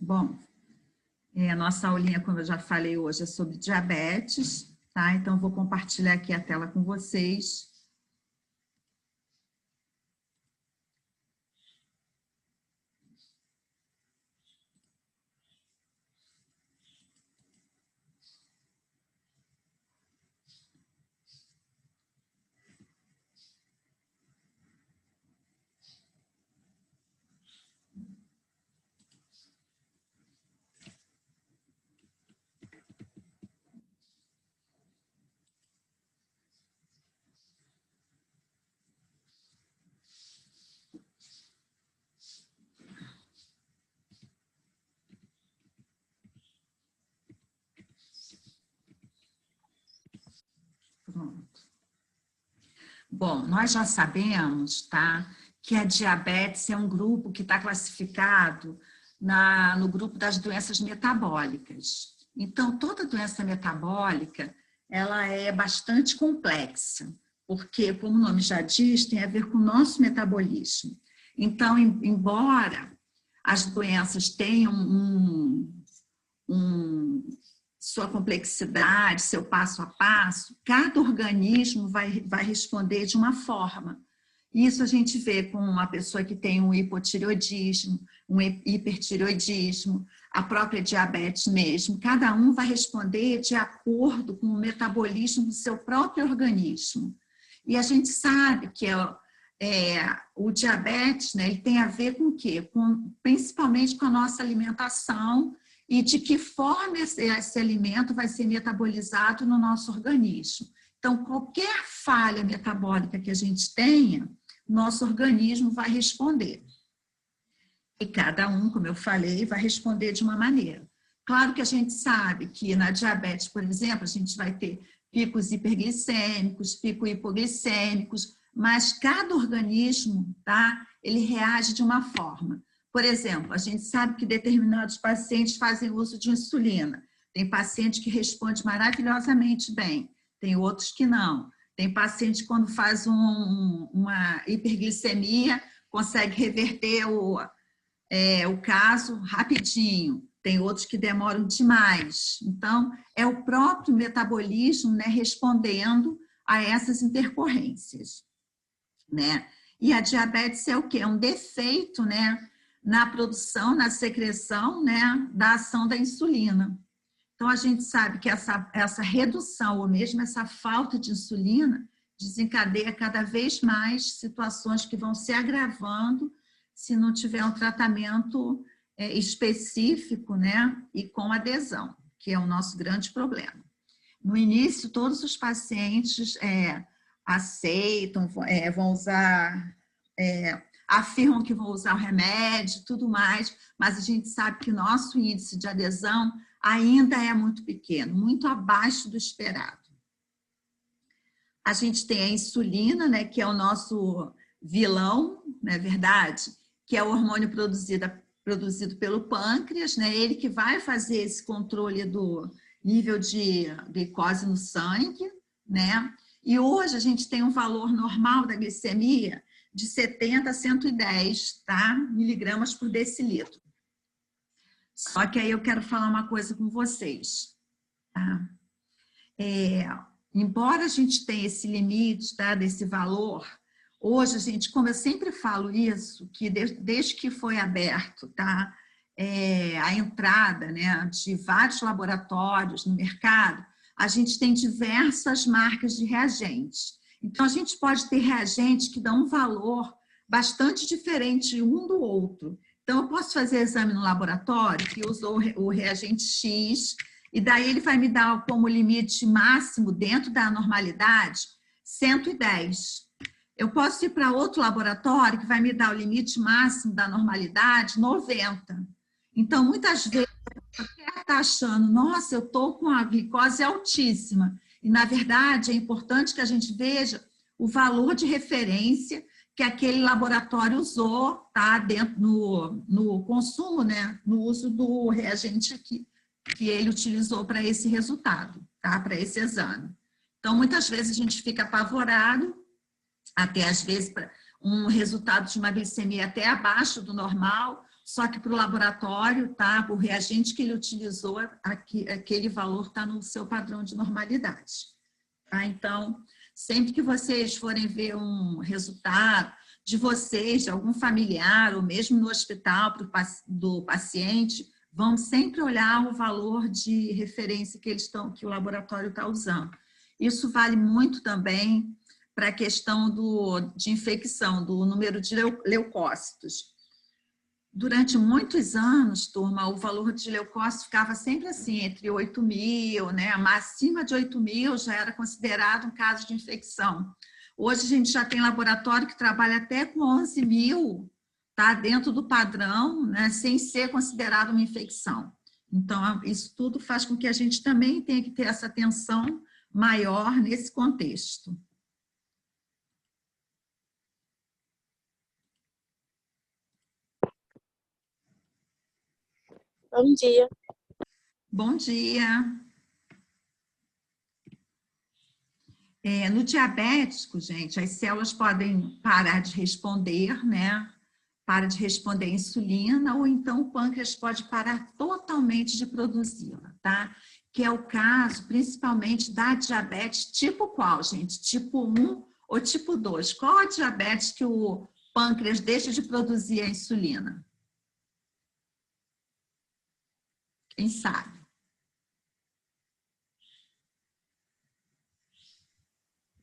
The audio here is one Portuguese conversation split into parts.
Bom, a nossa aulinha, como eu já falei hoje, é sobre diabetes, tá? Então, vou compartilhar aqui a tela com vocês. Pronto. Bom, nós já sabemos, tá, que a diabetes é um grupo que está classificado no grupo das doenças metabólicas. Então, toda doença metabólica, ela é bastante complexa, porque, como o nome já diz, tem a ver com o nosso metabolismo. Então, embora as doenças tenham sua complexidade, seu passo a passo, cada organismo vai responder de uma forma. Isso a gente vê com uma pessoa que tem um hipotireoidismo, um hipertireoidismo, a própria diabetes mesmo. Cada um vai responder de acordo com o metabolismo do seu próprio organismo. E a gente sabe que o diabetes, né, ele tem a ver com o quê? Principalmente com a nossa alimentação e de que forma esse alimento vai ser metabolizado no nosso organismo. Então, qualquer falha metabólica que a gente tenha, nosso organismo vai responder. E cada um, como eu falei, vai responder de uma maneira. Claro que a gente sabe que na diabetes, por exemplo, a gente vai ter picos hiperglicêmicos, picos hipoglicêmicos, mas cada organismo, tá, ele reage de uma forma. Por exemplo, a gente sabe que determinados pacientes fazem uso de insulina. Tem paciente que responde maravilhosamente bem, tem outros que não. Tem paciente que quando faz uma hiperglicemia, consegue reverter o caso rapidinho. Tem outros que demoram demais. Então, é o próprio metabolismo, né, respondendo a essas intercorrências, né? E a diabetes é o quê? É um defeito, né, na produção, na secreção, né, da ação da insulina. Então, a gente sabe que essa redução, ou mesmo essa falta de insulina, desencadeia cada vez mais situações que vão se agravando se não tiver um tratamento específico, né, e com adesão, que é o nosso grande problema. No início, todos os pacientes aceitam, vão usar, afirmam que vão usar o remédio, tudo mais, mas a gente sabe que o nosso índice de adesão ainda é muito pequeno, muito abaixo do esperado. A gente tem a insulina, né, que é o nosso vilão, não é verdade? Que é o hormônio produzido pelo pâncreas, né? Ele que vai fazer esse controle do nível de glicose no sangue, né? E hoje a gente tem um valor normal da glicemia de 70 a 110, tá? Miligramas por decilitro. Só que aí eu quero falar uma coisa com vocês, tá? Embora a gente tenha esse limite, tá, desse valor, hoje a gente, como eu sempre falo isso, que desde que foi aberto, tá, a entrada, né, de vários laboratórios no mercado, a gente tem diversas marcas de reagentes. Então, a gente pode ter reagentes que dão um valor bastante diferente um do outro. Então, eu posso fazer exame no laboratório que usou o reagente X, e daí ele vai me dar como limite máximo dentro da normalidade 110. Eu posso ir para outro laboratório que vai me dar o limite máximo da normalidade 90. Então, muitas vezes, você está achando, nossa, eu estou com a glicose altíssima. E, na verdade, é importante que a gente veja o valor de referência que aquele laboratório usou, tá, dentro no consumo, né, no uso do reagente que ele utilizou para esse resultado, tá? Para esse exame. Então, muitas vezes a gente fica apavorado, até às vezes um resultado de uma glicemia até abaixo do normal, só que para o laboratório, tá? O reagente que ele utilizou, aquele valor está no seu padrão de normalidade. Tá? Então, sempre que vocês forem ver um resultado de vocês, de algum familiar, ou mesmo no hospital do paciente, vão sempre olhar o valor de referência que o laboratório está usando. Isso vale muito também para a questão de infecção, do número de leucócitos. Durante muitos anos, turma, o valor de leucócitos ficava sempre assim, entre 8.000, né? Acima de 8.000 já era considerado um caso de infecção. Hoje a gente já tem laboratório que trabalha até com 11.000, tá? Dentro do padrão, né? Sem ser considerado uma infecção. Então, isso tudo faz com que a gente também tenha que ter essa atenção maior nesse contexto. Bom dia. Bom dia. No diabético, gente, as células podem parar de responder, né? Para de responder a insulina, ou então o pâncreas pode parar totalmente de produzi-la, tá? Que é o caso, principalmente, da diabetes tipo qual, gente? Tipo 1 ou tipo 2? Qual a diabetes que o pâncreas deixa de produzir a insulina? Quem sabe?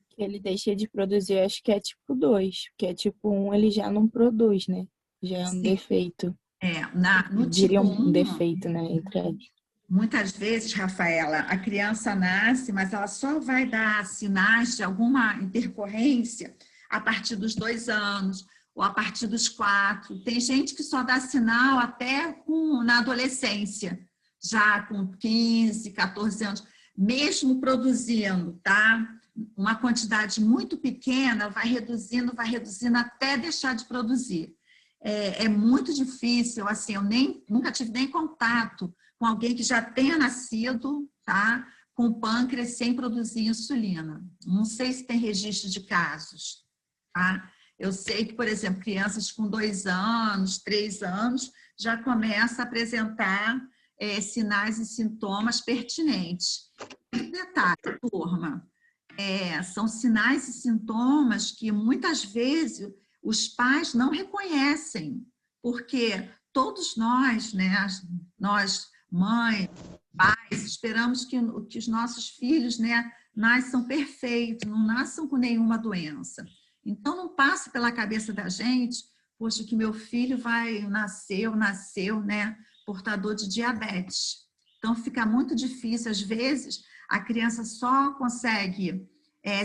Que ele deixa de produzir, acho que é tipo 2, porque é tipo 1 ele já não produz, né? Já é um Sim. defeito. No Diria tipo um 1, defeito, né? Entre eles. muitas vezes, Rafaela, a criança nasce, mas ela só vai dar sinais de alguma intercorrência a partir dos 2 anos ou a partir dos 4. Tem gente que só dá sinal até na adolescência, já com 15, 14 anos, mesmo produzindo, tá? Uma quantidade muito pequena, vai reduzindo até deixar de produzir. É muito difícil, assim, eu nunca tive nem contato com alguém que já tenha nascido, tá, com pâncreas sem produzir insulina. Não sei se tem registro de casos, tá? Eu sei que, por exemplo, crianças com 2 anos, 3 anos, já começam a apresentar sinais e sintomas pertinentes. E detalhe, turma, são sinais e sintomas que muitas vezes os pais não reconhecem, porque todos nós, né, nós, mães, pais, esperamos que os nossos filhos, né, nasçam perfeitos, não nasçam com nenhuma doença. Então, não passa pela cabeça da gente, poxa, que meu filho nasceu, né, portador de diabetes. Então, fica muito difícil, às vezes, a criança só consegue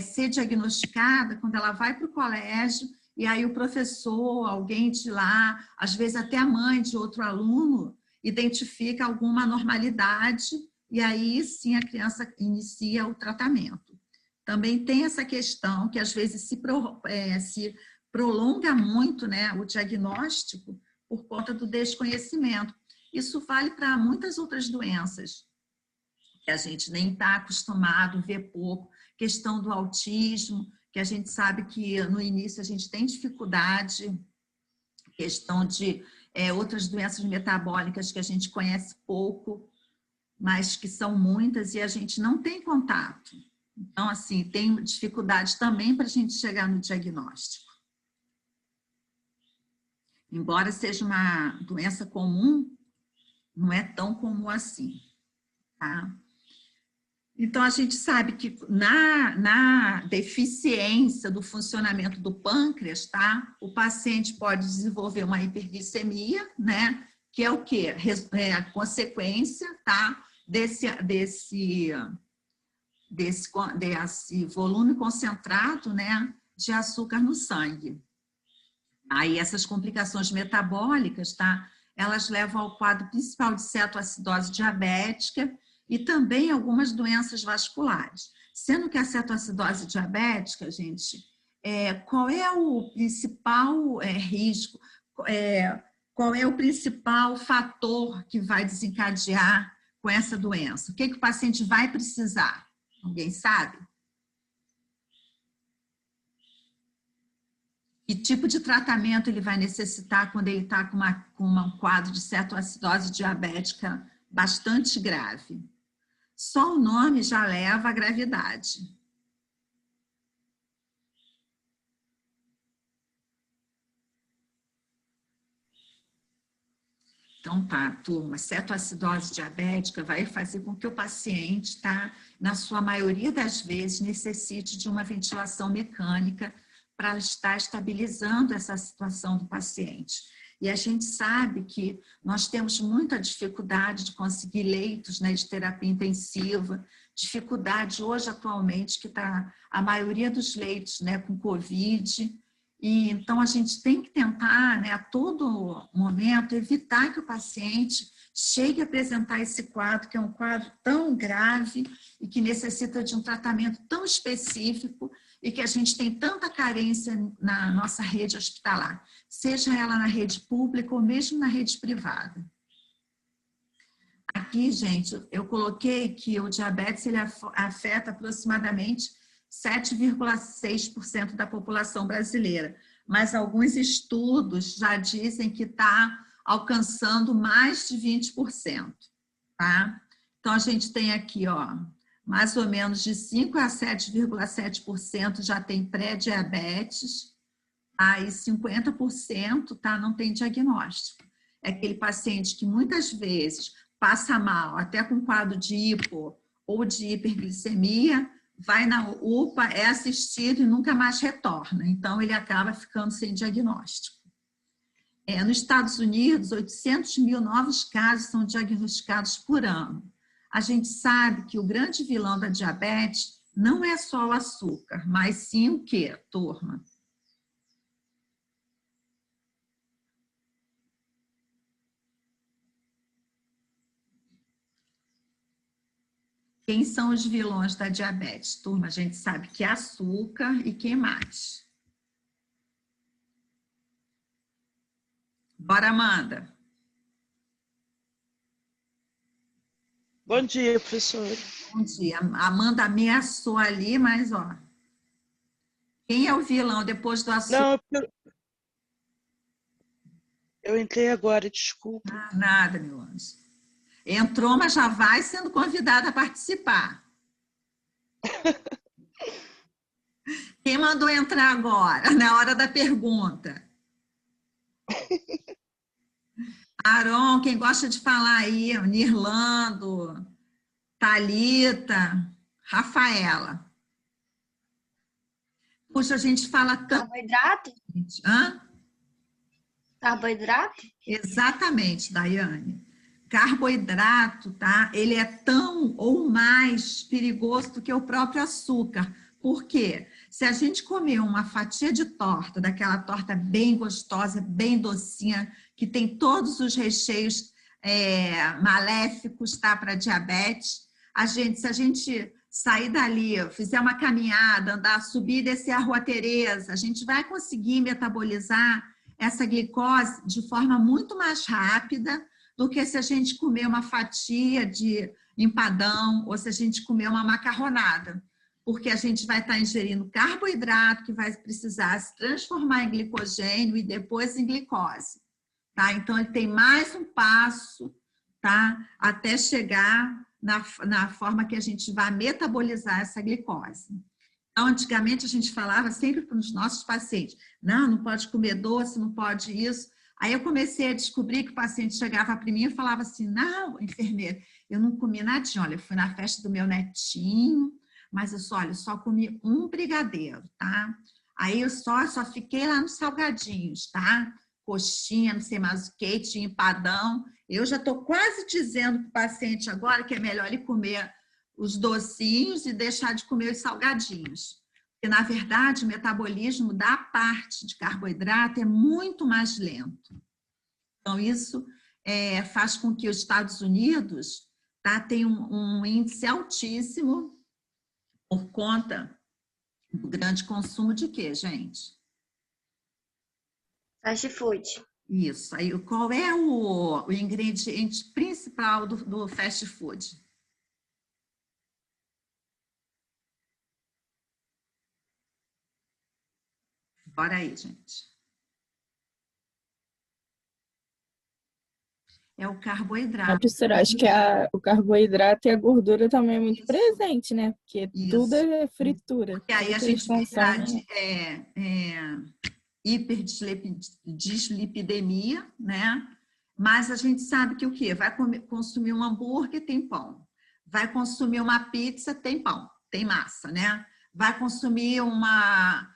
ser diagnosticada quando ela vai para o colégio e aí o professor, alguém de lá, às vezes até a mãe de outro aluno, identifica alguma anormalidade e aí sim a criança inicia o tratamento. Também tem essa questão que às vezes se prolonga muito, né, o diagnóstico por conta do desconhecimento. Isso vale para muitas outras doenças que a gente nem está acostumado, vê pouco. Questão do autismo, que a gente sabe que no início a gente tem dificuldade, questão de outras doenças metabólicas que a gente conhece pouco, mas que são muitas e a gente não tem contato. Então, assim, tem dificuldade também para a gente chegar no diagnóstico. Embora seja uma doença comum, não é tão comum assim, tá? Então, a gente sabe que na deficiência do funcionamento do pâncreas, tá? O paciente pode desenvolver uma hiperglicemia, né? Que é o quê? É a consequência, tá? Desse volume concentrado, né? De açúcar no sangue. Aí, essas complicações metabólicas, tá? Elas levam ao quadro principal de cetoacidose diabética, e também algumas doenças vasculares. Sendo que a cetoacidose diabética, gente, qual é o principal risco, qual é o principal fator que vai desencadear com essa doença? O que o paciente vai precisar? Alguém sabe? Que tipo de tratamento ele vai necessitar quando ele está com um quadro de cetoacidose diabética bastante grave. Só o nome já leva à gravidade. Então, tá, turma, cetoacidose diabética vai fazer com que o paciente, tá, na sua maioria das vezes, necessite de uma ventilação mecânica para estar estabilizando essa situação do paciente. E a gente sabe que nós temos muita dificuldade de conseguir leitos, né, de terapia intensiva, dificuldade hoje, atualmente, que está a maioria dos leitos, né, com Covid. E, então, a gente tem que tentar, né, a todo momento, evitar que o paciente chegue a apresentar esse quadro, que é um quadro tão grave e que necessita de um tratamento tão específico e que a gente tem tanta carência na nossa rede hospitalar, seja ela na rede pública ou mesmo na rede privada. Aqui, gente, eu coloquei que o diabetes ele afeta aproximadamente 7,6% da população brasileira, mas alguns estudos já dizem que está alcançando mais de 20%, tá? Então, a gente tem aqui, ó, mais ou menos de 5 a 7,7% já tem pré-diabetes, tá? E 50%, tá, não tem diagnóstico. É aquele paciente que muitas vezes passa mal, até com quadro de hipo ou de hiperglicemia, vai na UPA, é assistido e nunca mais retorna. Então, ele acaba ficando sem diagnóstico. Nos Estados Unidos, 800 mil novos casos são diagnosticados por ano. A gente sabe que o grande vilão da diabetes não é só o açúcar, mas sim o quê, turma? Quem são os vilões da diabetes? Turma, a gente sabe que é açúcar e quem mais? Bora, Amanda. Bom dia, professora. Bom dia. A Amanda ameaçou ali, mas, ó, quem é o vilão depois do açúcar? Não, eu entrei agora, desculpa. Ah, nada, meu anjo. Entrou, mas já vai sendo convidada a participar. Quem mandou entrar agora, na hora da pergunta? Aron, quem gosta de falar aí? Nirlando, Thalita, Rafaela. Puxa, a gente fala tanto. Carboidrato? Hã? Carboidrato? Exatamente, Daiane. Carboidrato, tá? Ele é tão ou mais perigoso do que o próprio açúcar. Por quê? Se a gente comer uma fatia de torta, daquela torta bem gostosa, bem docinha, que tem todos os recheios maléficos, tá? Para diabetes, se a gente sair dali, fizer uma caminhada, andar, subir e descer a Rua Tereza, a gente vai conseguir metabolizar essa glicose de forma muito mais rápida do que se a gente comer uma fatia de empadão ou se a gente comer uma macarronada, porque a gente vai estar ingerindo carboidrato que vai precisar se transformar em glicogênio e depois em glicose, tá? Então, ele tem mais um passo, tá? Até chegar na forma que a gente vai metabolizar essa glicose. Então, antigamente, a gente falava sempre para os nossos pacientes, não pode comer doce, não pode isso. Aí eu comecei a descobrir que o paciente chegava para mim e falava assim, não, enfermeira, eu não comi nadinha, olha, eu fui na festa do meu netinho, mas eu só comi um brigadeiro, tá? Aí eu só fiquei lá nos salgadinhos, tá? Coxinha, não sei mais o que, tinha empadão. Eu já estou quase dizendo para o paciente agora que é melhor ele comer os docinhos e deixar de comer os salgadinhos. Porque, na verdade, o metabolismo da parte de carboidrato é muito mais lento. Então, isso faz com que os Estados Unidos tenham um índice altíssimo por conta do grande consumo de quê, gente? Fast food. Isso. Aí, qual é o ingrediente principal do fast food? Bora aí, gente. É o carboidrato. Professora, acho que o carboidrato e a gordura também é muito Isso. presente, né? Porque tudo Isso. é fritura. E aí Tudo a que eles gente vê consomem. hiperdislipidemia, né? Mas a gente sabe que o quê? Vai consumir um hambúrguer, tem pão. Vai consumir uma pizza, tem pão, tem massa, né? Vai consumir uma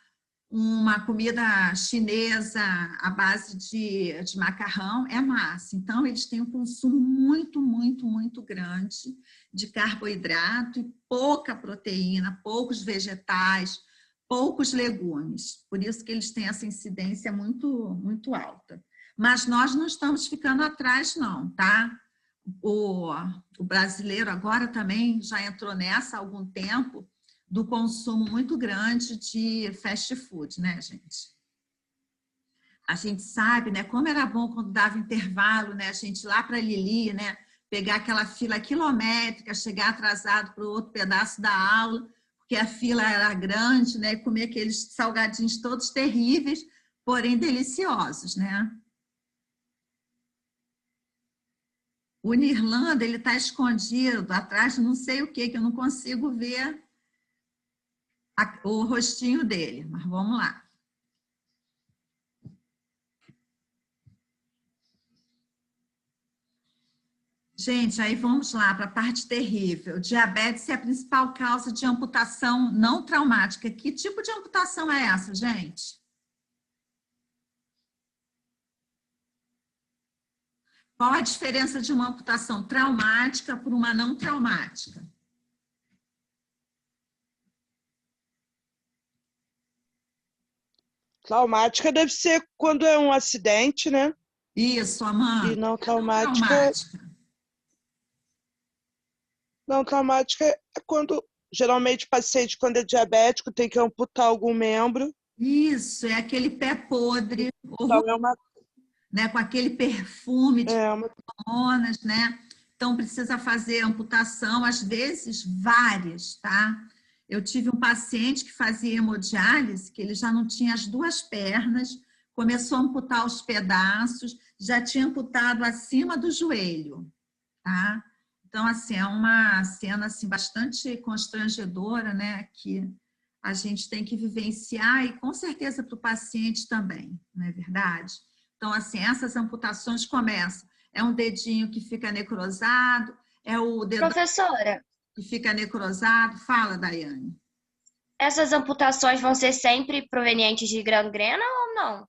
comida chinesa à base de macarrão, é massa. Então, eles têm um consumo muito, muito, muito grande de carboidrato e pouca proteína, poucos vegetais, poucos legumes. Por isso que eles têm essa incidência muito, muito alta. Mas nós não estamos ficando atrás, não, tá? O brasileiro agora também já entrou nessa há algum tempo, do consumo muito grande de fast food, né, gente? A gente sabe, né, como era bom quando dava intervalo, né, a gente ir lá para a Lili, né, pegar aquela fila quilométrica, chegar atrasado para o outro pedaço da aula, porque a fila era grande, né, e comer aqueles salgadinhos todos terríveis, porém deliciosos, né? O Nirlanda, ele está escondido atrás de não sei o que eu não consigo ver o rostinho dele, mas vamos lá. Gente, aí vamos lá para a parte terrível. Diabetes é a principal causa de amputação não traumática. Que tipo de amputação é essa, gente? Qual a diferença de uma amputação traumática por uma não traumática? Traumática deve ser quando é um acidente, né? Isso, Amanda. E não traumática. Traumática. Não traumática é quando, geralmente, o paciente, quando é diabético, tem que amputar algum membro. Isso, é aquele pé podre, Então, é uma. né, com aquele perfume de É uma hormonas, né? Então, precisa fazer amputação, às vezes várias, tá? Eu tive um paciente que fazia hemodiálise, que ele já não tinha as duas pernas, começou a amputar os pedaços, já tinha amputado acima do joelho, tá? Então, assim, é uma cena assim, bastante constrangedora, né? Que a gente tem que vivenciar e, com certeza, para o paciente também, não é verdade? Então, assim, essas amputações começam. É um dedinho que fica necrosado, é o dedo Professora, que fica necrosado. Fala, Daiane. essas amputações vão ser sempre provenientes de gangrena ou não?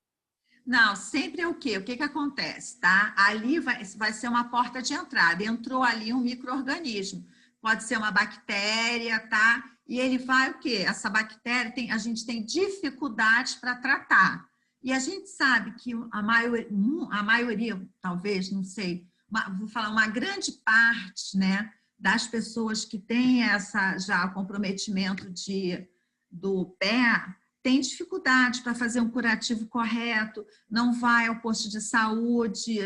Não, sempre é o quê? O que acontece, tá? Ali vai ser uma porta de entrada. Entrou ali um micro-organismo. Pode ser uma bactéria, tá? E ele vai o quê? Essa bactéria, a gente tem dificuldades para tratar. E a gente sabe que a maioria, talvez, não sei, vou falar, uma grande parte, né, das pessoas que têm já comprometimento do pé, tem dificuldade para fazer um curativo correto, não vai ao posto de saúde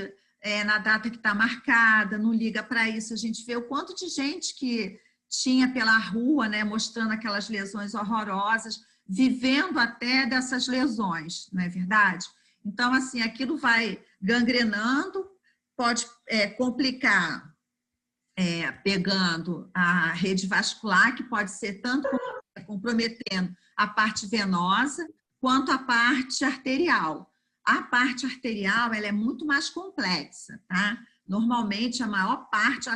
na data que está marcada, não liga para isso. A gente vê o quanto de gente que tinha pela rua, né, mostrando aquelas lesões horrorosas, vivendo até dessas lesões, não é verdade? Então, assim, aquilo vai gangrenando, pode complicar pegando a rede vascular, que pode ser tanto comprometendo a parte venosa quanto a parte arterial. A parte arterial ela é muito mais complexa, tá? Normalmente, a maior parte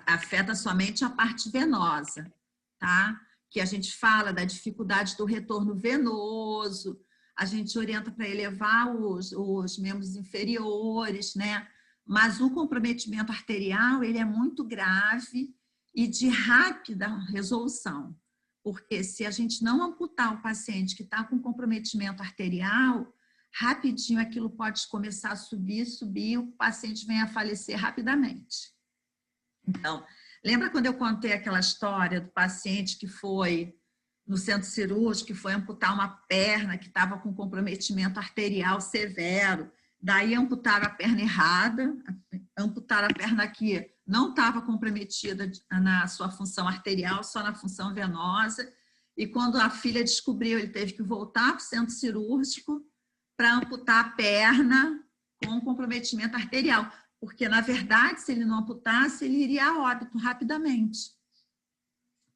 afeta somente a parte venosa, tá? Que a gente fala da dificuldade do retorno venoso, a gente orienta para elevar os membros inferiores, né? Mas o comprometimento arterial, ele é muito grave e de rápida resolução, porque se a gente não amputar o paciente que está com comprometimento arterial, rapidinho aquilo pode começar a subir, o paciente vem a falecer rapidamente. Então, lembra quando eu contei aquela história do paciente que foi no centro cirúrgico, que foi amputar uma perna que estava com comprometimento arterial severo, daí amputaram a perna errada, amputaram a perna que não estava comprometida na sua função arterial, só na função venosa, e quando a filha descobriu, ele teve que voltar para o centro cirúrgico para amputar a perna com comprometimento arterial, porque, na verdade, se ele não amputasse, ele iria a óbito rapidamente.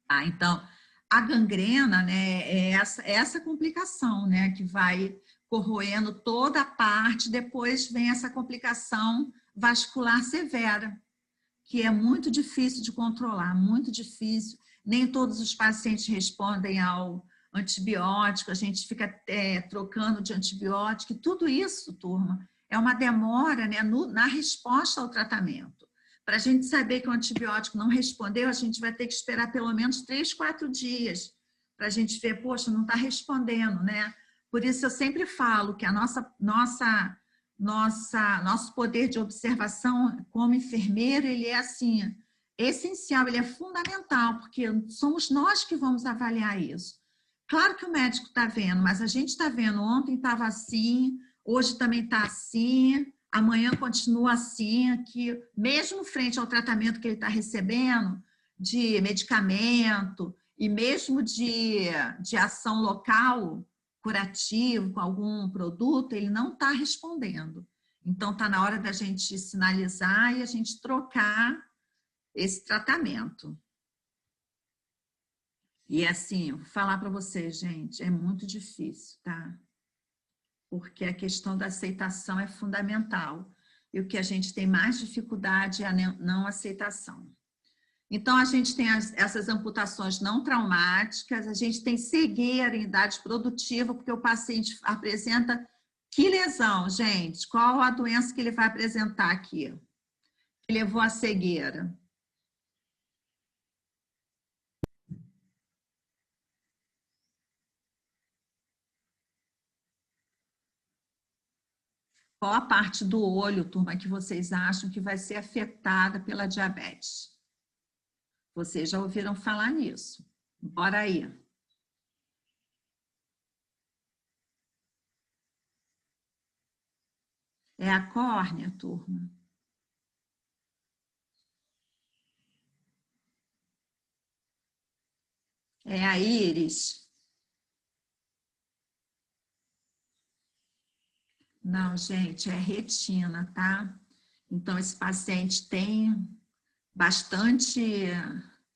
Tá? Então, a gangrena, né, é essa complicação, né, que vai corroendo toda a parte, depois vem essa complicação vascular severa, que é muito difícil de controlar, muito difícil. Nem todos os pacientes respondem ao antibiótico, a gente fica trocando de antibiótico, e tudo isso, turma, é uma demora, né, na resposta ao tratamento. Para a gente saber que o antibiótico não respondeu, a gente vai ter que esperar pelo menos 3, 4 dias para a gente ver, poxa, não está respondendo, né? Por isso eu sempre falo que a nosso poder de observação como enfermeiro, ele é assim, essencial, ele é fundamental, porque somos nós que vamos avaliar isso. Claro que o médico está vendo, mas a gente está vendo, ontem estava assim, hoje também está assim, amanhã continua assim, que mesmo frente ao tratamento que ele está recebendo, de medicamento e mesmo de ação local, curativo, com algum produto, ele não está respondendo. Então, está na hora da gente sinalizar e a gente trocar esse tratamento. E assim, vou falar para vocês, gente, é muito difícil, tá? Porque a questão da aceitação é fundamental. E o que a gente tem mais dificuldade é a não aceitação. Então, a gente tem essas amputações não traumáticas, a gente tem cegueira em idade produtiva, porque o paciente apresenta que lesão, gente? Qual a doença que ele vai apresentar aqui? Que levou à cegueira? Qual a parte do olho, turma, que vocês acham que vai ser afetada pela diabetes? Vocês já ouviram falar nisso. Bora aí. É a córnea, turma. É a íris. Não, gente, é retina, tá? Então, esse paciente tem bastante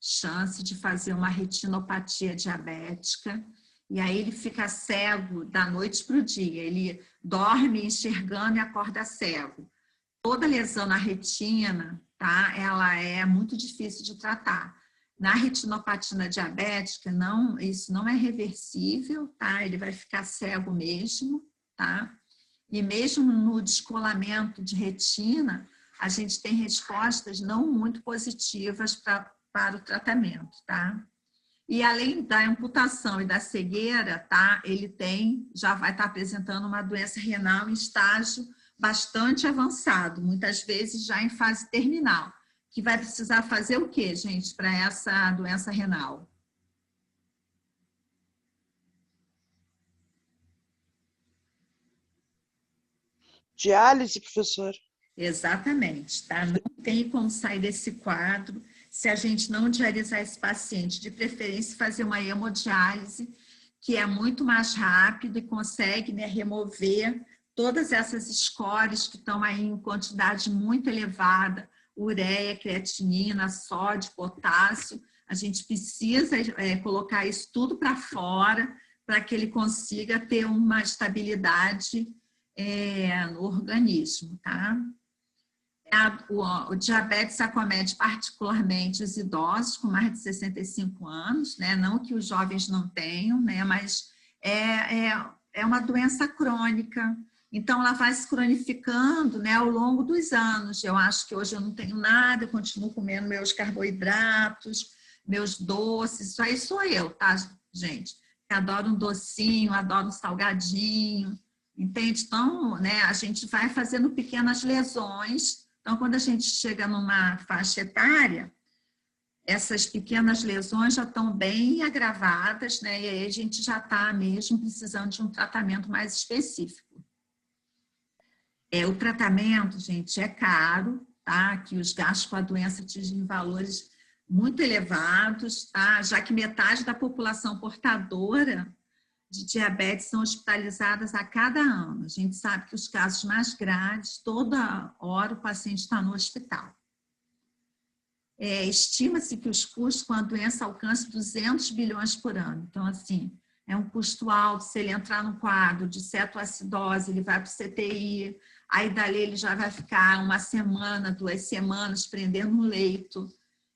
chance de fazer uma retinopatia diabética, e aí ele fica cego da noite para o dia, ele dorme enxergando e acorda cego. Toda lesão na retina, tá? Ela é muito difícil de tratar. Na retinopatia diabética, isso não é reversível, tá? Ele vai ficar cego mesmo, tá? E mesmo no descolamento de retina, a gente tem respostas não muito positivas para o tratamento, tá? E além da amputação e da cegueira, tá? Ele já vai estar apresentando uma doença renal em estágio bastante avançado, muitas vezes já em fase terminal, que vai precisar fazer o quê, gente, para essa doença renal? Diálise, professor? Exatamente, tá? Não tem como sair desse quadro se a gente não dialisar esse paciente, de preferência fazer uma hemodiálise, que é muito mais rápido e consegue, né, remover todas essas escórias que estão aí em quantidade muito elevada, ureia, creatinina, sódio, potássio. A gente precisa colocar isso tudo para fora para que ele consiga ter uma estabilidade no organismo, tá? O diabetes acomete particularmente os idosos com mais de 65 anos, né? Não que os jovens não tenham, né? Mas é uma doença crônica, então ela vai se cronificando, né, ao longo dos anos. Eu acho que hoje eu não tenho nada, eu continuo comendo meus carboidratos, meus doces, isso aí sou eu, tá, gente? Eu adoro um docinho, adoro um salgadinho, entende? Então, né, a gente vai fazendo pequenas lesões. Então, quando a gente chega numa faixa etária, essas pequenas lesões já estão bem agravadas, né? E aí a gente já está mesmo precisando de um tratamento mais específico. O tratamento, gente, é caro, tá? Que os gastos com a doença atingem valores muito elevados, tá? Já que metade da população portadora de diabetes são hospitalizadas a cada ano. A gente sabe que os casos mais graves, toda hora o paciente está no hospital. Estima-se que os custos com a doença alcancem 200 bilhões por ano. Então, assim, é um custo alto. Se ele entrar no quadro de cetoacidose, ele vai para o CTI, aí dali ele já vai ficar 1 semana, 2 semanas prendendo um leito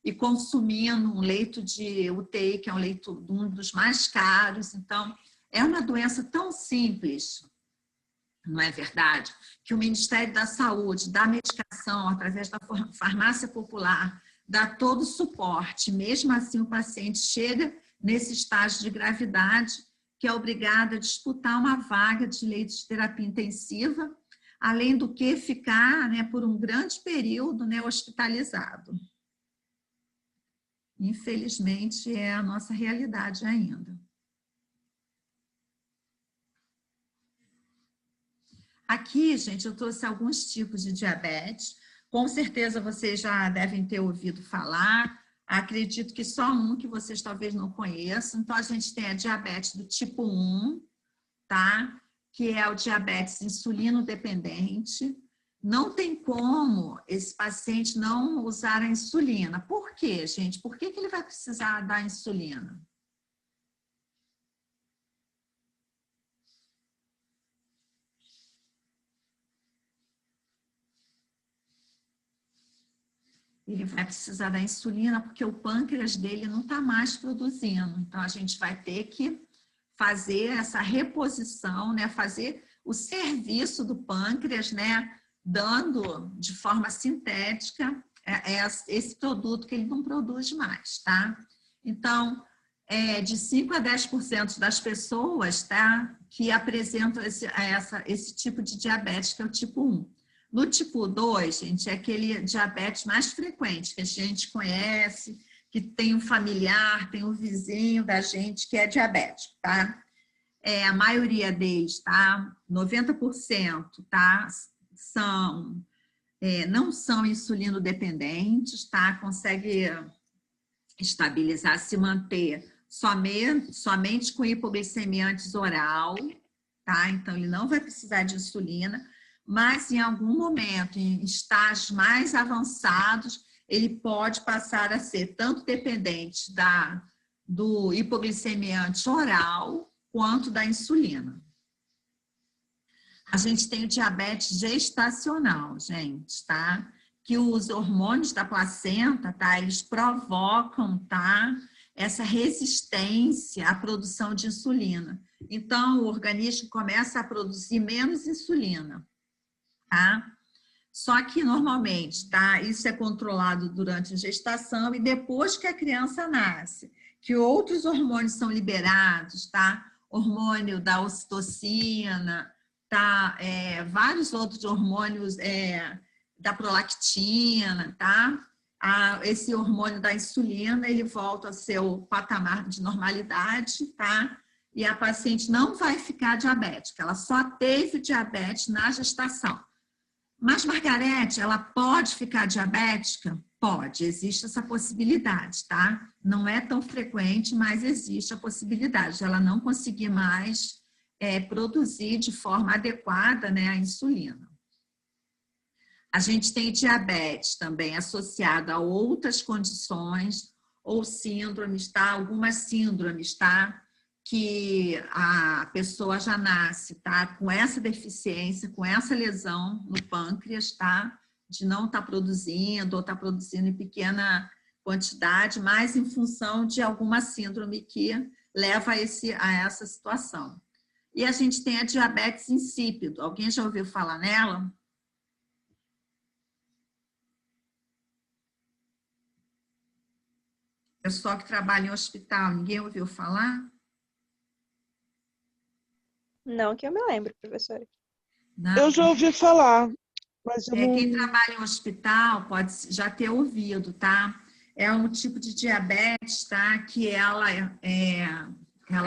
e consumindo um leito de UTI, que é um leito um dos mais caros. Então, é uma doença tão simples, não é verdade? Que o Ministério da Saúde dá medicação através da farmácia popular, dá todo o suporte. Mesmo assim, o paciente chega nesse estágio de gravidade, que é obrigado a disputar uma vaga de leito de terapia intensiva, além do que ficar, né, por um grande período, né, hospitalizado. Infelizmente, é a nossa realidade ainda. Aqui, gente, eu trouxe alguns tipos de diabetes. Com certeza vocês já devem ter ouvido falar. Acredito que só um que vocês talvez não conheçam. Então, a gente tem a diabetes do tipo 1, tá? Que é o diabetes insulino-dependente. Não tem como esse paciente não usar a insulina. Por quê, gente? Por que ele vai precisar da insulina? Ele vai precisar da insulina porque o pâncreas dele não está mais produzindo. Então, a gente vai ter que fazer essa reposição, né? Fazer o serviço do pâncreas, né? Dando de forma sintética esse produto que ele não produz mais, tá? Então, de 5 a 10% das pessoas, tá? Que apresentam esse tipo de diabetes, que é o tipo 1. No tipo 2, gente, é aquele diabetes mais frequente, que a gente conhece, que tem um familiar, tem um vizinho da gente que é diabético, tá? A maioria deles, tá? 90%, tá? Não são insulino dependentes, tá? Consegue estabilizar, se manter somente com hipoglicemia antes oral, tá? Então, ele não vai precisar de insulina, mas em algum momento, em estágios mais avançados, ele pode passar a ser tanto dependente do hipoglicemiante oral quanto da insulina. A gente tem o diabetes gestacional, gente, tá? Que os hormônios da placenta, tá? Eles provocam, tá? Essa resistência à produção de insulina. Então, o organismo começa a produzir menos insulina. Tá? Só que normalmente, tá? Isso é controlado durante a gestação e depois que a criança nasce, que outros hormônios são liberados, tá? Hormônio da ocitocina, tá? Vários outros hormônios da prolactina, tá? Esse hormônio da insulina, ele volta ao seu patamar de normalidade, tá? E a paciente não vai ficar diabética, ela só teve diabetes na gestação. Mas, Margarete, ela pode ficar diabética? Pode, existe essa possibilidade, tá? Não é tão frequente, mas existe a possibilidade de ela não conseguir mais produzir de forma adequada, né, a insulina. A gente tem diabetes também associada a outras condições ou síndromes, tá? Algumas síndromes, tá? Que a pessoa já nasce, tá? Com essa deficiência, com essa lesão no pâncreas, tá? De não estar produzindo ou estar produzindo em pequena quantidade, mas em função de alguma síndrome que leva a essa situação. E a gente tem a diabetes insípido. Alguém já ouviu falar nela? Pessoal que trabalha em hospital, ninguém ouviu falar? Não que eu me lembre, professora. Não. Eu já ouvi falar, mas eu não... Quem trabalha em hospital pode já ter ouvido, tá? É um tipo de diabetes, tá? Que ela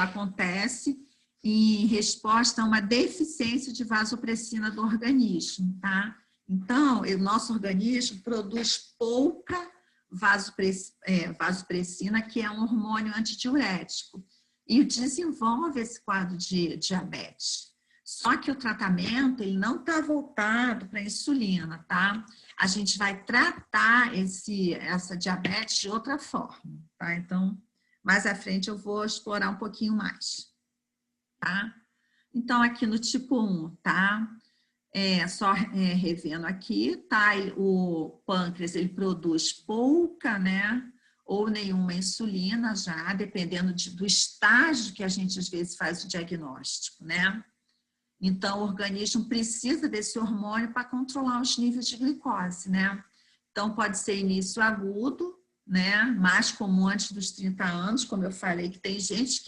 acontece em resposta a uma deficiência de vasopressina do organismo, tá? Então, o nosso organismo produz pouca vasopressina, que é um hormônio antidiurético, e desenvolve esse quadro de diabetes. Só que o tratamento ele não está voltado para a insulina, tá? A gente vai tratar essa diabetes de outra forma, tá? Então, mais à frente eu vou explorar um pouquinho mais, tá? Então, aqui no tipo 1, tá? Revendo aqui, tá? O pâncreas, ele produz pouca, né? Ou nenhuma insulina já, dependendo do estágio que a gente, às vezes, faz o diagnóstico, né? Então, o organismo precisa desse hormônio para controlar os níveis de glicose, né? Então, pode ser início agudo, né? Mais comum antes dos 30 anos, como eu falei, que tem gente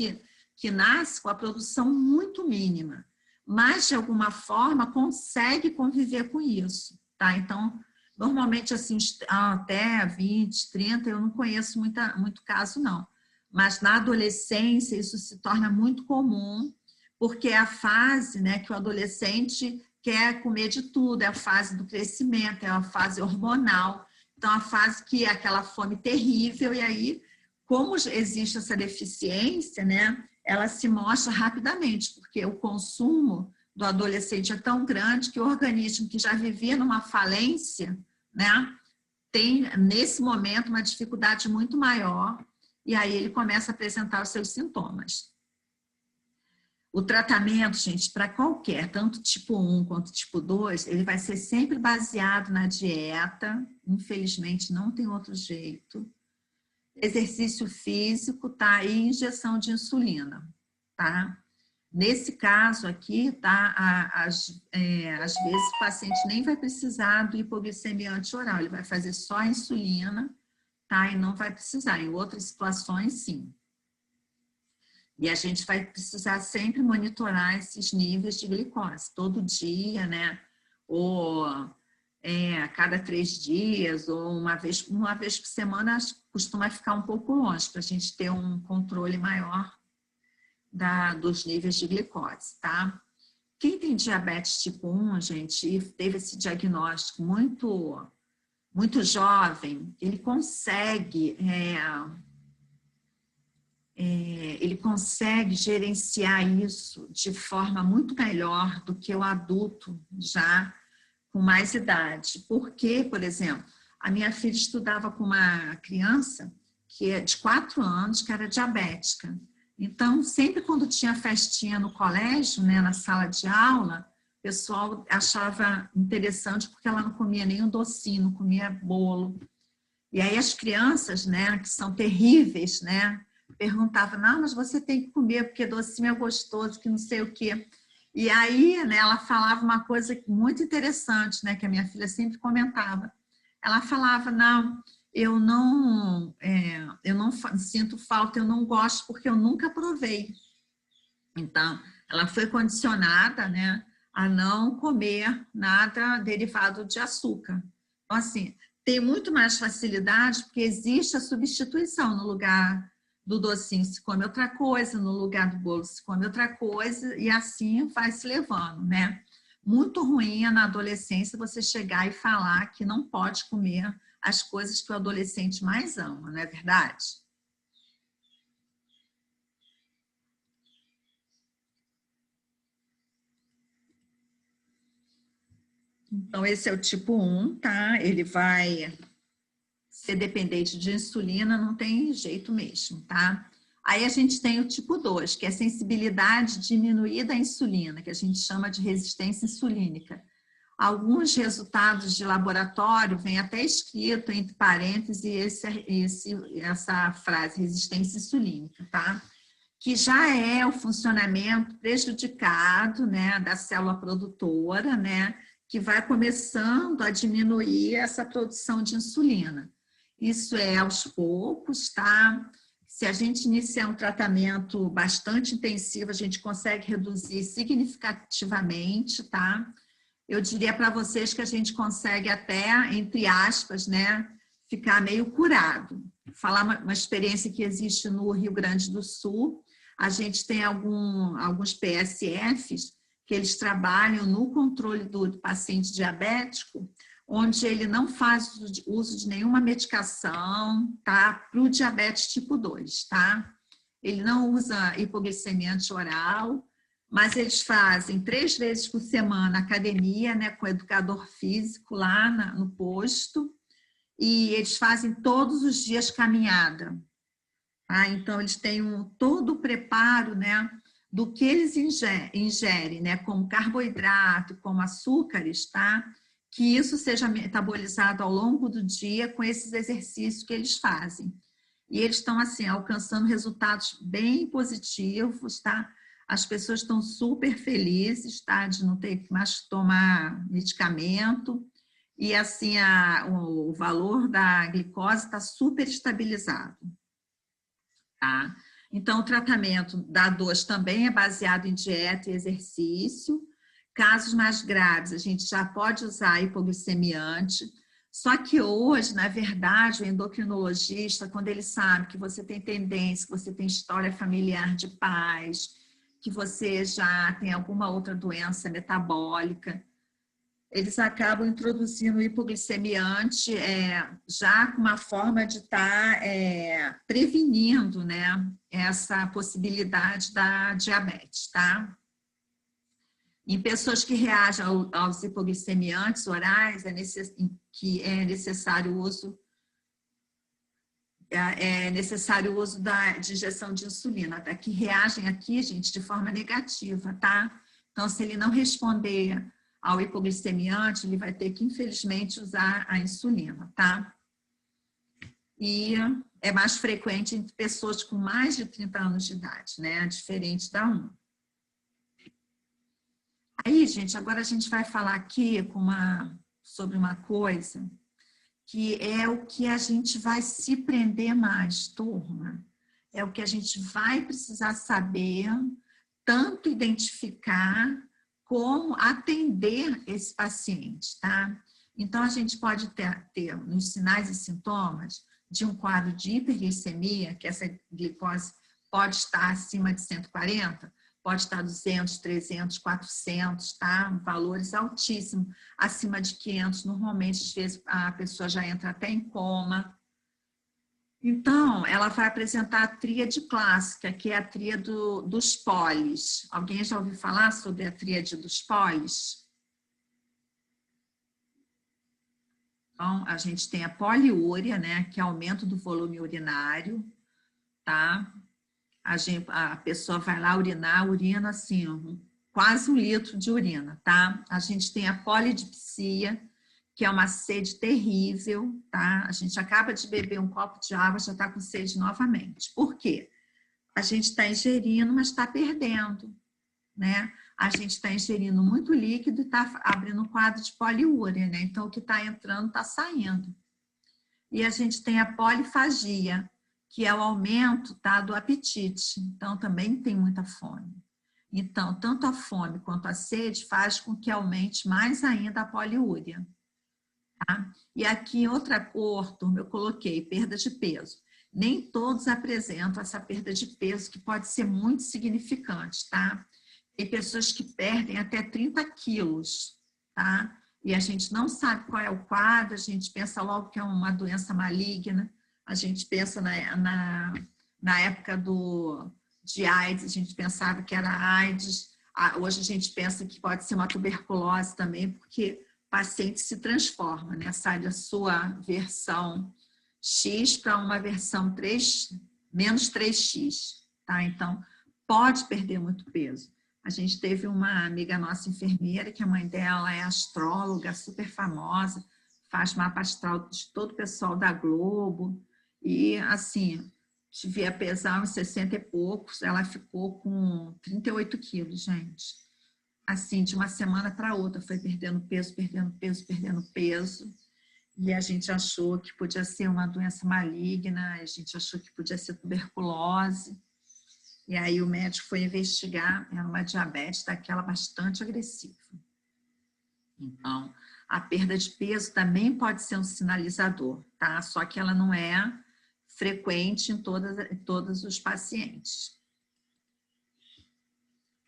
que nasce com a produção muito mínima, mas, de alguma forma, consegue conviver com isso, tá? Então, normalmente, assim, até 20, 30, eu não conheço muito caso, não. Mas, na adolescência, isso se torna muito comum, porque é a fase, né, que o adolescente quer comer de tudo, é a fase do crescimento, é a fase hormonal, então a fase que é aquela fome terrível, e aí, como existe essa deficiência, né, ela se mostra rapidamente, porque o consumo do adolescente é tão grande que o organismo que já vivia numa falência, né, tem, nesse momento, uma dificuldade muito maior, e aí ele começa a apresentar os seus sintomas. O tratamento, gente, para qualquer, tanto tipo 1 quanto tipo 2, ele vai ser sempre baseado na dieta, infelizmente não tem outro jeito, exercício físico, tá? E injeção de insulina, tá? Nesse caso aqui, tá? Às vezes o paciente nem vai precisar do hipoglicemia antioral, ele vai fazer só a insulina, tá? E não vai precisar, em outras situações, sim. E a gente vai precisar sempre monitorar esses níveis de glicose, todo dia, né? Ou a cada 3 dias, ou uma vez por semana, costuma ficar um pouco longe, para a gente ter um controle maior dos níveis de glicose, tá? Quem tem diabetes tipo 1, gente, e teve esse diagnóstico muito jovem, ele consegue gerenciar isso de forma muito melhor do que o adulto já com mais idade. Porque, por exemplo, a minha filha estudava com uma criança que é de 4 anos, que era diabética. Então, sempre quando tinha festinha no colégio, né, na sala de aula, o pessoal achava interessante porque ela não comia nenhum docinho, não comia bolo. E aí as crianças, né, que são terríveis, né, perguntavam, não, mas você tem que comer porque docinho é gostoso, que não sei o quê. E aí, né, ela falava uma coisa muito interessante, né, que a minha filha sempre comentava. Ela falava, não, eu não sinto falta, eu não gosto porque eu nunca provei. Então, ela foi condicionada, né, a não comer nada derivado de açúcar. Então, assim, tem muito mais facilidade porque existe a substituição no lugar do docinho se come outra coisa, no lugar do bolo se come outra coisa, e assim vai se levando, né? Muito ruim é na adolescência você chegar e falar que não pode comer as coisas que o adolescente mais ama, não é verdade? Então, esse é o tipo 1, tá? Ele vai ser dependente de insulina, não tem jeito mesmo, tá? Aí a gente tem o tipo 2, que é a sensibilidade diminuída à insulina, que a gente chama de resistência insulínica. Alguns resultados de laboratório vem até escrito entre parênteses essa frase, resistência insulínica, tá? Que já é o funcionamento prejudicado, né, da célula produtora, né, que vai começando a diminuir essa produção de insulina. Isso é aos poucos, tá? Se a gente iniciar um tratamento bastante intensivo, a gente consegue reduzir significativamente, tá? Eu diria para vocês que a gente consegue até, entre aspas, né, ficar meio curado. Falar uma experiência que existe no Rio Grande do Sul, a gente tem alguns PSFs que eles trabalham no controle do paciente diabético, onde ele não faz uso de nenhuma medicação, tá? Para o diabetes tipo 2, tá? Ele não usa hipoglicemia anti-oral, mas eles fazem 3 vezes por semana academia, né, com o educador físico lá no posto, e eles fazem todos os dias caminhada. Tá? Então, eles têm todo o preparo, né, do que eles ingerem, né, como carboidrato, como açúcares, tá? Que isso seja metabolizado ao longo do dia com esses exercícios que eles fazem. E eles estão, assim, alcançando resultados bem positivos, tá? As pessoas estão super felizes, tá? De não ter que mais tomar medicamento. E, assim, o valor da glicose está super estabilizado, tá? Então, o tratamento da dor também é baseado em dieta e exercício. Casos mais graves, a gente já pode usar hipoglicemiante. Só que hoje, na verdade, o endocrinologista, quando ele sabe que você tem tendência, que você tem história familiar de pais, que você já tem alguma outra doença metabólica, eles acabam introduzindo o hipoglicemiante já com uma forma de estar prevenindo, né, essa possibilidade da diabetes, tá? Em pessoas que reagem aos hipoglicemiantes orais, que é necessário o uso de injeção de insulina, tá? Que reagem aqui, gente, de forma negativa, tá? Então, se ele não responder ao hipoglicemiante, ele vai ter que, infelizmente, usar a insulina, tá? E é mais frequente em pessoas com mais de 30 anos de idade, né? Diferente da 1. Aí, gente, agora a gente vai falar aqui sobre uma coisa que é o que a gente vai se prender mais, turma. É o que a gente vai precisar saber, tanto identificar como atender esse paciente, tá? Então, a gente pode ter nos sinais e sintomas de um quadro de hiperglicemia, que essa glicose pode estar acima de 140, pode estar 200, 300, 400, tá? Valores altíssimos, acima de 500, normalmente, às vezes, a pessoa já entra até em coma. Então, ela vai apresentar a tríade clássica, que é a tríade dos polis. Alguém já ouviu falar sobre a tríade dos polis? Então, a gente tem a poliúria, né, que é aumento do volume urinário, tá? A pessoa vai lá urinar, urina assim, quase 1 litro de urina, tá? A gente tem a polidipsia, que é uma sede terrível, tá? A gente acaba de beber um copo de água, já está com sede novamente. Por quê? A gente está ingerindo, mas está perdendo, né? A gente está ingerindo muito líquido e está abrindo um quadro de poliúria, né? Então, o que está entrando está saindo. E a gente tem a polifagia, que é o aumento, tá, do apetite. Então, também tem muita fome. Então, tanto a fome quanto a sede faz com que aumente mais ainda a poliúria. Tá? E aqui, outra cor, turma, eu coloquei perda de peso. Nem todos apresentam essa perda de peso, que pode ser muito significante, tá? Tem pessoas que perdem até 30 quilos, tá? E a gente não sabe qual é o quadro, a gente pensa logo que é uma doença maligna, a gente pensa na época de AIDS, a gente pensava que era AIDS, hoje a gente pensa que pode ser uma tuberculose também, porque o paciente se transforma, né? Sai da sua versão X para uma versão menos 3X, tá? Então, pode perder muito peso. A gente teve uma amiga nossa enfermeira, que a mãe dela é astróloga, super famosa, faz mapa astral de todo o pessoal da Globo, e assim, devia pesar uns 60 e poucos, ela ficou com 38 quilos, gente. Assim, de uma semana para outra, foi perdendo peso, perdendo peso, perdendo peso. E a gente achou que podia ser uma doença maligna, a gente achou que podia ser tuberculose. E aí o médico foi investigar, era uma diabetes daquela bastante agressiva. Então, a perda de peso também pode ser um sinalizador, tá? Só que ela não é frequente em todos os pacientes.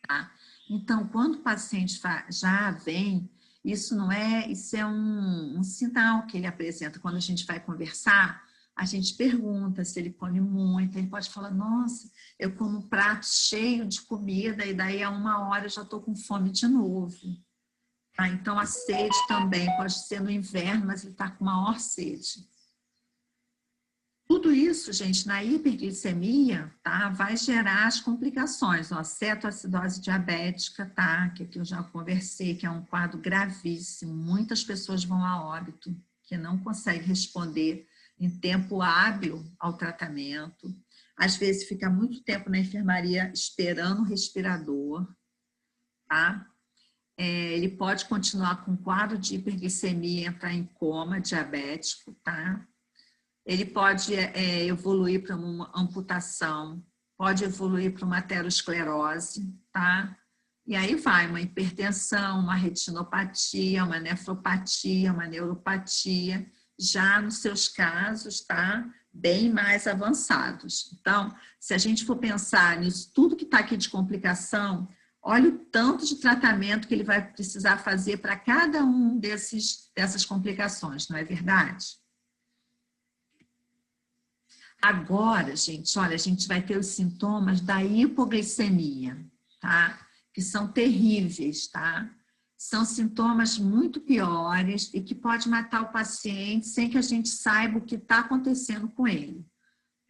Tá? Então, quando o paciente já vem, Isso não é, isso é um sinal que ele apresenta. Quando a gente vai conversar, a gente pergunta se ele come muito, ele pode falar, nossa, eu como um prato cheio de comida e daí a 1 hora eu já estou com fome de novo. Tá? Então a sede também pode ser no inverno, mas ele está com maior sede. Tudo isso, gente, na hiperglicemia, tá, vai gerar as complicações, ó, cetoacidose diabética, tá, que aqui eu já conversei, que é um quadro gravíssimo. Muitas pessoas vão a óbito, que não conseguem responder em tempo hábil ao tratamento. Às vezes fica muito tempo na enfermaria esperando o respirador, tá? Ele pode continuar com quadro de hiperglicemia, entrar em coma diabético, tá? Ele pode evoluir para uma amputação, pode evoluir para uma aterosclerose, tá? E aí vai uma hipertensão, uma retinopatia, uma nefropatia, uma neuropatia, já nos seus casos, tá? Bem mais avançados. Então, se a gente for pensar nisso, tudo que está aqui de complicação, olha o tanto de tratamento que ele vai precisar fazer para cada um dessas complicações, não é verdade? Agora, gente, olha, a gente vai ter os sintomas da hipoglicemia, tá? Que são terríveis, tá? São sintomas muito piores e que pode matar o paciente sem que a gente saiba o que está acontecendo com ele.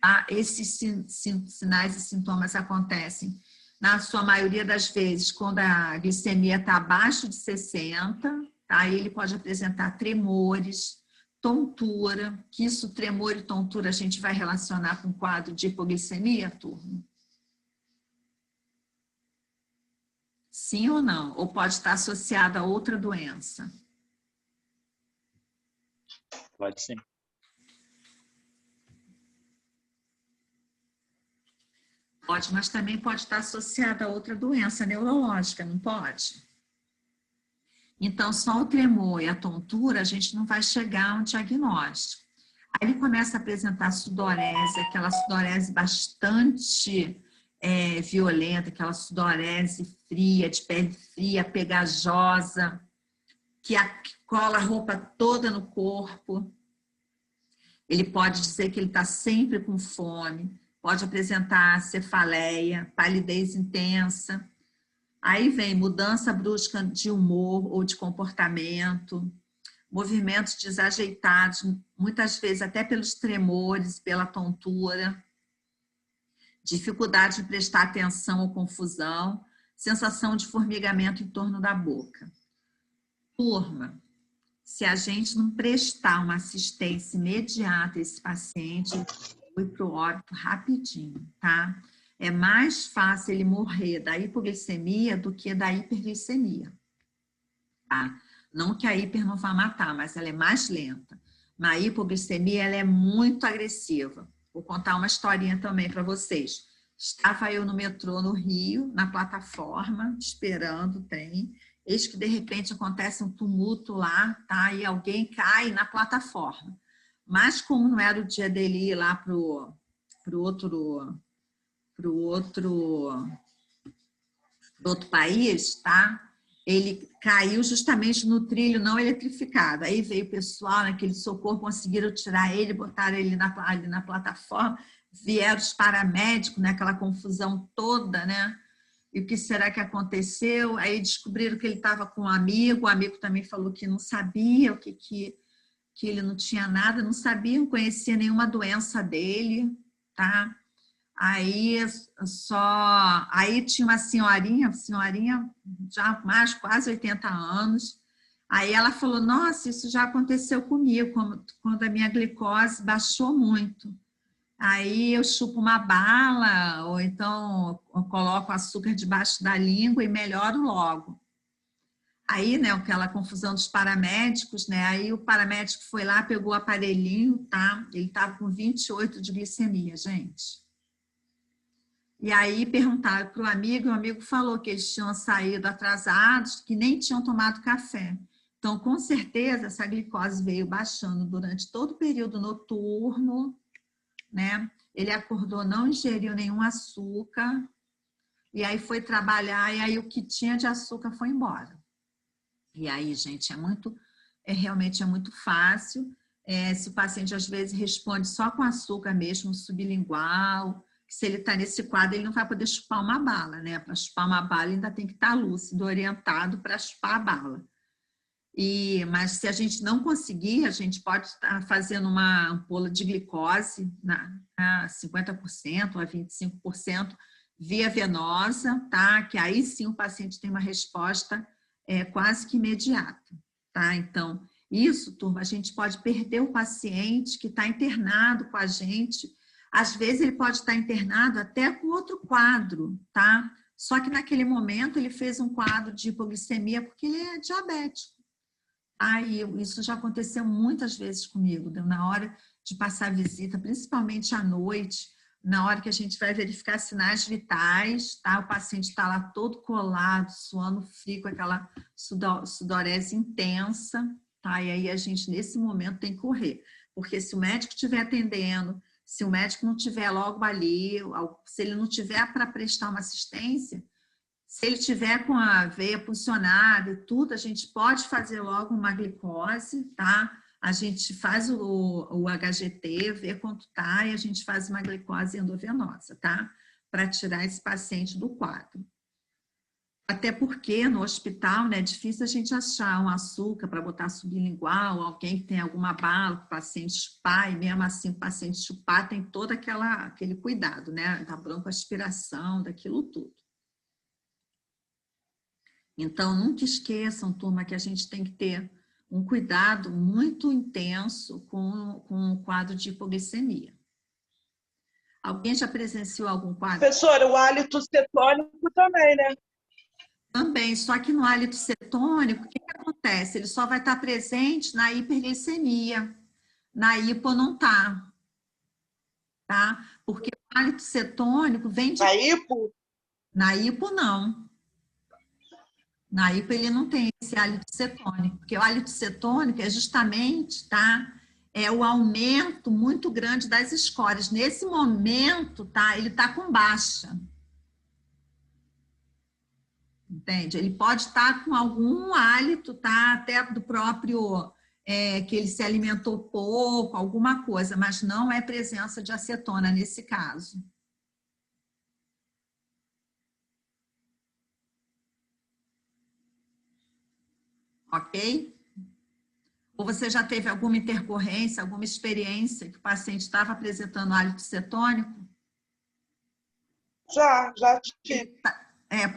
Tá? Esses sinais e sintomas acontecem, na sua maioria das vezes, quando a glicemia está abaixo de 60, tá? Ele pode apresentar tremores, tontura, que isso, tremor e tontura, a gente vai relacionar com o quadro de hipoglicemia, turma? Sim ou não? Ou pode estar associado a outra doença? Pode sim. Pode, mas também pode estar associado a outra doença neurológica, não pode? Então, só o tremor e a tontura, a gente não vai chegar a um diagnóstico. Aí ele começa a apresentar sudorese, aquela sudorese bastante violenta, aquela sudorese fria, de pele fria, pegajosa, que cola a roupa toda no corpo. Ele pode dizer que ele está sempre com fome, pode apresentar cefaleia, palidez intensa. Aí vem mudança brusca de humor ou de comportamento, movimentos desajeitados, muitas vezes até pelos tremores, pela tontura, dificuldade de prestar atenção ou confusão, sensação de formigamento em torno da boca. Turma, se a gente não prestar uma assistência imediata a esse paciente, ele vai para o óbito rapidinho, tá? É mais fácil ele morrer da hipoglicemia do que da hiperglicemia, tá? Não que a hiper não vá matar, mas ela é mais lenta. Na hipoglicemia, ela é muito agressiva. Vou contar uma historinha também para vocês. Estava eu no metrô no Rio, na plataforma, esperando o trem. Eis que, de repente, acontece um tumulto lá, tá? E alguém cai na plataforma. Mas, como não era o dia dele ir lá para o outro país, tá? Ele caiu justamente no trilho não eletrificado. Aí veio o pessoal, naquele socorro, conseguiram tirar ele, botaram ele ali na plataforma, vieram os paramédicos, né? Aquela confusão toda, né? E o que será que aconteceu? Aí descobriram que ele estava com um amigo, o amigo também falou que não sabia, que ele não tinha nada, não sabia, não conhecia nenhuma doença dele, tá? Aí tinha uma senhorinha já mais quase 80 anos. Aí ela falou, nossa, isso já aconteceu comigo, quando a minha glicose baixou muito. Aí eu chupo uma bala, ou então eu coloco açúcar debaixo da língua e melhoro logo. Aí, né, aquela confusão dos paramédicos, né? Aí o paramédico foi lá, pegou o aparelhinho, tá? Ele estava com 28 de glicemia, gente. E aí perguntaram para o amigo falou que eles tinham saído atrasados, que nem tinham tomado café. Então, com certeza, essa glicose veio baixando durante todo o período noturno, né? Ele acordou, não ingeriu nenhum açúcar, e aí foi trabalhar, e aí o que tinha de açúcar foi embora. E aí, gente, realmente é muito fácil. Se o paciente, às vezes, responde só com açúcar mesmo, sublingual, se ele está nesse quadro, ele não vai poder chupar uma bala, né? Para chupar uma bala, ele ainda tem que estar lúcido, orientado para chupar a bala. Mas se a gente não conseguir, a gente pode estar fazendo uma ampola de glicose a 50% a 25% via venosa, tá? Que aí sim o paciente tem uma resposta quase que imediata, tá? Então, isso, turma, a gente pode perder o paciente que está internado com a gente. Às vezes ele pode estar internado até com outro quadro, tá? Só que naquele momento ele fez um quadro de hipoglicemia porque ele é diabético. Aí isso já aconteceu muitas vezes comigo, na hora de passar visita, principalmente à noite, na hora que a gente vai verificar sinais vitais, tá? O paciente está lá todo colado, suando frio, com aquela sudorese intensa, tá? E aí a gente, nesse momento, tem que correr, porque se o médico estiver atendendo, se o médico não estiver logo ali, se ele não tiver para prestar uma assistência, se ele tiver com a veia puncionada e tudo, a gente pode fazer logo uma glicose, tá? A gente faz o HGT, vê quanto tá, e a gente faz uma glicose endovenosa, tá? Para tirar esse paciente do quadro. Até porque no hospital, né, é difícil a gente achar um açúcar para botar sublingual, alguém que tem alguma bala para o paciente chupar, e mesmo assim o paciente chupar tem todo aquele cuidado, né? Da broncoaspiração, daquilo tudo. Então, nunca esqueçam, turma, que a gente tem que ter um cuidado muito intenso com o quadro de hipoglicemia. Alguém já presenciou algum quadro? Professora, o hálito cetônico também, né? Também, só que no hálito cetônico, o que acontece? Ele só vai estar presente na hiperglicemia, na hipo não está, tá? Porque o hálito cetônico vem de... Na hipo? Na hipo, não. Na hipo, ele não tem esse hálito cetônico, porque o hálito cetônico é justamente, tá? É o aumento muito grande das escórias. Nesse momento, tá? Ele está com baixa. Entende? Ele pode estar com algum hálito, tá? Até do próprio, que ele se alimentou pouco, alguma coisa, mas não é presença de acetona nesse caso. Ok? Ou você já teve alguma intercorrência, alguma experiência que o paciente estava apresentando hálito cetônico? Já tive.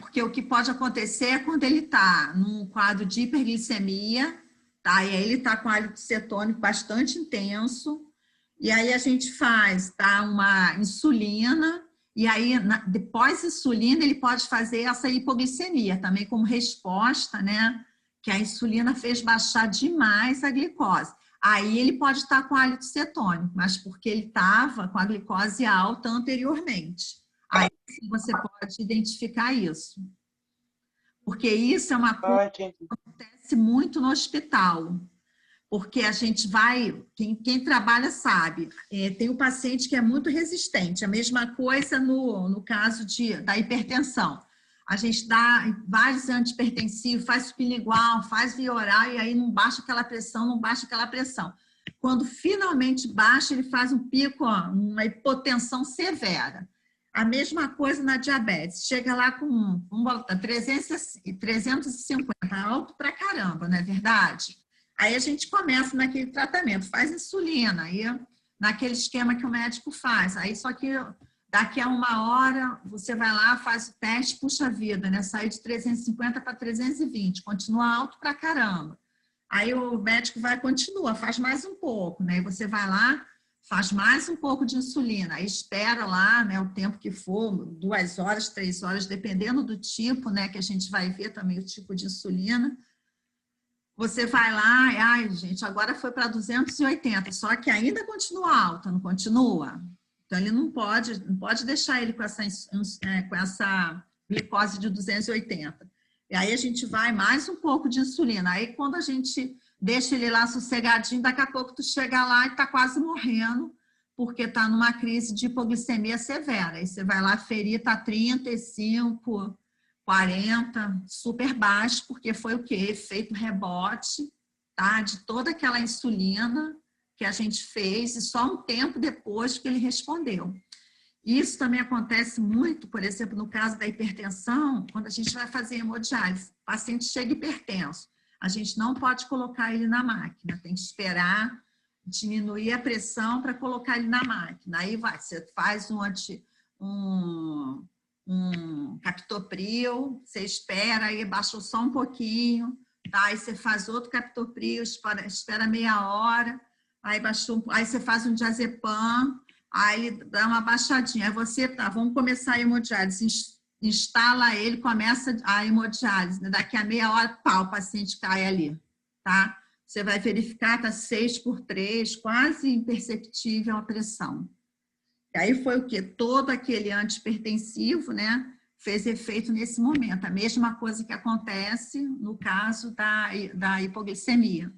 Porque o que pode acontecer é quando ele está num quadro de hiperglicemia, tá? E aí ele está com hálito cetônico bastante intenso, e aí a gente faz, tá? Uma insulina, e aí depois insulina ele pode fazer essa hipoglicemia, também como resposta, né? Que a insulina fez baixar demais a glicose. Aí ele pode estar com hálito cetônico, mas porque ele estava com a glicose alta anteriormente. Aí você pode identificar isso. Porque isso é uma coisa que acontece muito no hospital. Porque a gente vai, quem trabalha sabe, tem o paciente que é muito resistente. A mesma coisa no caso da hipertensão. A gente dá vários antihipertensivos, faz sublingual, faz via oral, e aí não baixa aquela pressão, não baixa aquela pressão. Quando finalmente baixa, ele faz um pico, uma hipotensão severa. A mesma coisa na diabetes. Chega lá com, vamos botar, 350, alto pra caramba, não é verdade? Aí a gente começa naquele tratamento, faz insulina, aí naquele esquema que o médico faz. Aí só que daqui a 1 hora, você vai lá, faz o teste, puxa vida, né? Sai de 350 para 320, continua alto pra caramba. Aí o médico continua, faz mais um pouco, né? E você vai lá, faz mais um pouco de insulina, aí espera lá, né, o tempo que for, 2 horas, 3 horas, dependendo do tipo, né, que a gente vai ver também o tipo de insulina. Você vai lá, ai, gente, agora foi para 280, só que ainda continua alta, não continua? Então, ele não pode deixar ele com essa glicose de 280. E aí a gente vai mais um pouco de insulina. Aí quando a gente deixa ele lá sossegadinho, daqui a pouco tu chega lá e está quase morrendo, porque está numa crise de hipoglicemia severa. Aí você vai lá ferir, está 35, 40, super baixo, porque foi o quê? Efeito rebote, tá? De toda aquela insulina que a gente fez e só um tempo depois que ele respondeu. Isso também acontece muito, por exemplo, no caso da hipertensão, quando a gente vai fazer hemodiálise. O paciente chega hipertenso, a gente não pode colocar ele na máquina, tem que esperar diminuir a pressão para colocar ele na máquina. Aí você faz um captopril, você espera, aí baixou só um pouquinho, tá? Aí você faz outro captopril, espera meia hora, aí você faz um diazepam, aí ele dá uma baixadinha. Aí você, vamos começar a hemodiálise, instala ele, começa a hemodiálise, né? Daqui a meia hora, pá, o paciente cai ali, tá? Você vai verificar, tá 6/3, quase imperceptível a pressão. E aí foi o quê? Todo aquele antihipertensivo, né, fez efeito nesse momento. A mesma coisa que acontece no caso da hipoglicemia.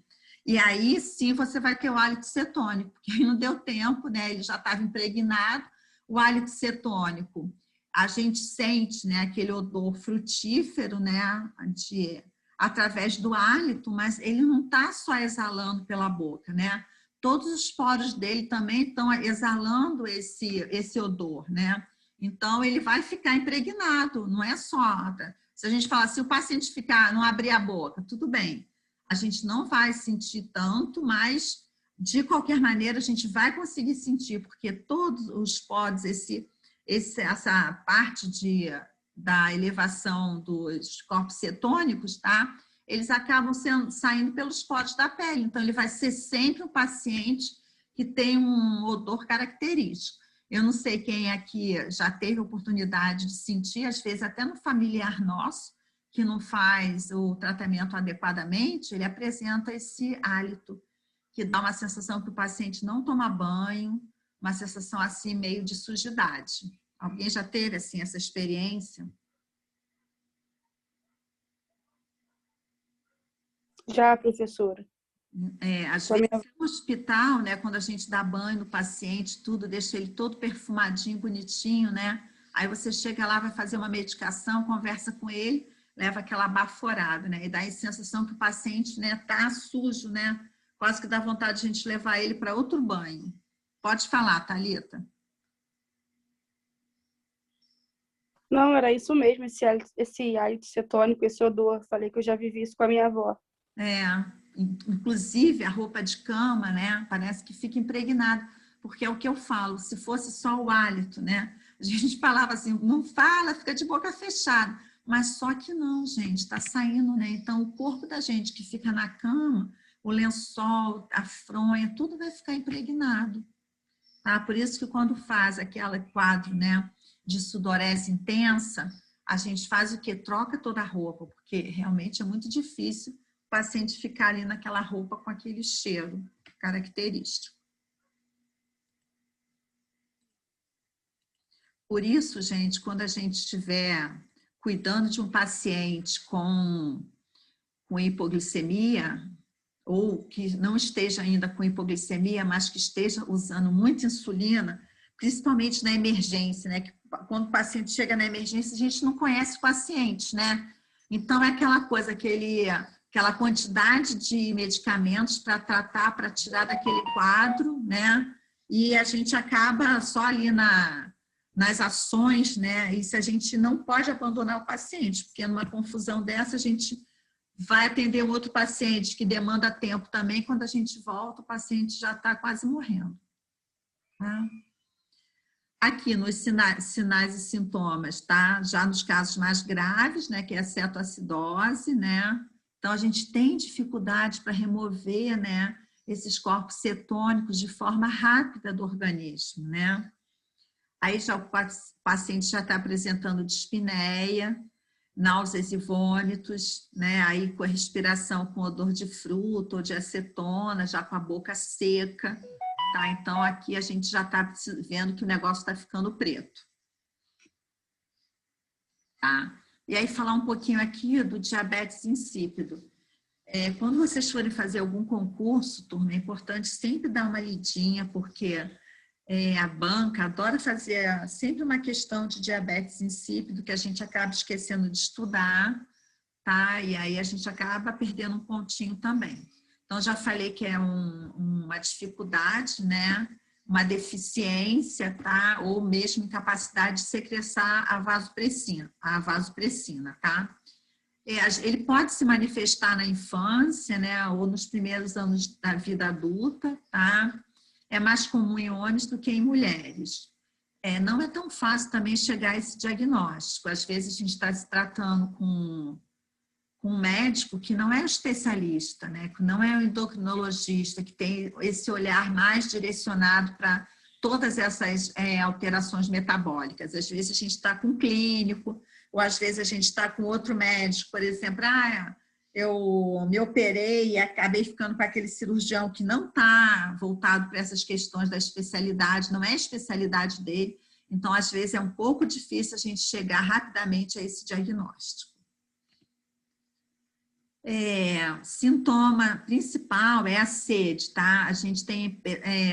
E aí, sim, você vai ter o hálito cetônico, porque aí não deu tempo, né, ele já estava impregnado. O hálito cetônico, a gente sente, né, aquele odor frutífero, né, através do hálito, mas ele não está só exalando pela boca, né? Todos os poros dele também estão exalando esse odor, né? Então, ele vai ficar impregnado, não é só... Se a gente falar, se o paciente não abrir a boca, tudo bem, a gente não vai sentir tanto, mas, de qualquer maneira, a gente vai conseguir sentir, porque todos os poros, essa parte da elevação dos corpos cetônicos, tá? Eles acabam saindo pelos poros da pele. Então, ele vai ser sempre um paciente que tem um odor característico. Eu não sei quem aqui já teve oportunidade de sentir, às vezes até no familiar nosso, que não faz o tratamento adequadamente, ele apresenta esse hálito, que dá uma sensação que o paciente não toma banho, uma sensação assim meio de sujidade. Alguém já teve assim essa experiência? Já, professora. Às vezes no hospital, né, quando a gente dá banho no paciente, tudo, deixa ele todo perfumadinho, bonitinho, né? Aí você chega lá, vai fazer uma medicação, conversa com ele, leva aquela baforada, né? E dá a sensação que o paciente, né, tá sujo, né? Quase que dá vontade de a gente levar ele para outro banho. Pode falar, Thalita. Não, era isso mesmo, esse hálito cetônico, esse odor. Falei que eu já vivi isso com a minha avó. Inclusive a roupa de cama, né? Parece que fica impregnada, porque é o que eu falo, se fosse só o hálito, né? A gente falava assim, não fala, fica de boca fechada. Mas só que não, gente, está saindo, né? Então, o corpo da gente que fica na cama, o lençol, a fronha, tudo vai ficar impregnado. Tá? Por isso que quando faz aquele quadro, né, de sudorese intensa, a gente faz o quê? Troca toda a roupa, porque realmente é muito difícil o paciente ficar ali naquela roupa com aquele cheiro característico. Por isso, gente, quando a gente estiver cuidando de um paciente com hipoglicemia, ou que não esteja ainda com hipoglicemia, mas que esteja usando muita insulina, principalmente na emergência, né? Que quando o paciente chega na emergência, a gente não conhece o paciente, né? Então, é aquela coisa, aquela quantidade de medicamentos para tratar, para tirar daquele quadro, né? E a gente acaba só ali nas ações, né? E se a gente não pode abandonar o paciente, porque numa confusão dessa a gente vai atender um outro paciente que demanda tempo também, quando a gente volta, o paciente já está quase morrendo. Tá? Aqui nos sinais e sintomas, tá? Já nos casos mais graves, né? Que é a cetoacidose, né? Então a gente tem dificuldade para remover, né, esses corpos cetônicos de forma rápida do organismo, né? Aí já o paciente já está apresentando dispneia, náuseas e vômitos, né? Aí com a respiração com odor de fruta ou de acetona, já com a boca seca, tá? Então aqui a gente já está vendo que o negócio está ficando preto. Tá? E aí falar um pouquinho aqui do diabetes insípido. Quando vocês forem fazer algum concurso, turma, é importante sempre dar uma lidinha, porque a banca adora fazer sempre uma questão de diabetes insípido que a gente acaba esquecendo de estudar, tá? E aí a gente acaba perdendo um pontinho também. Então, já falei que é uma dificuldade, né? Uma deficiência, tá? Ou mesmo incapacidade de secretar a vasopressina, tá? Ele pode se manifestar na infância, né? Ou nos primeiros anos da vida adulta, tá? É mais comum em homens do que em mulheres. Não é tão fácil também chegar a esse diagnóstico. Às vezes a gente está se tratando com um médico que não é especialista, né? Que não é um endocrinologista, que tem esse olhar mais direcionado para todas essas alterações metabólicas. Às vezes a gente está com um clínico, ou às vezes a gente está com outro médico, por exemplo, eu me operei e acabei ficando com aquele cirurgião que não está voltado para essas questões da especialidade, não é a especialidade dele, então às vezes é um pouco difícil a gente chegar rapidamente a esse diagnóstico. Sintoma principal é a sede, tá? A gente tem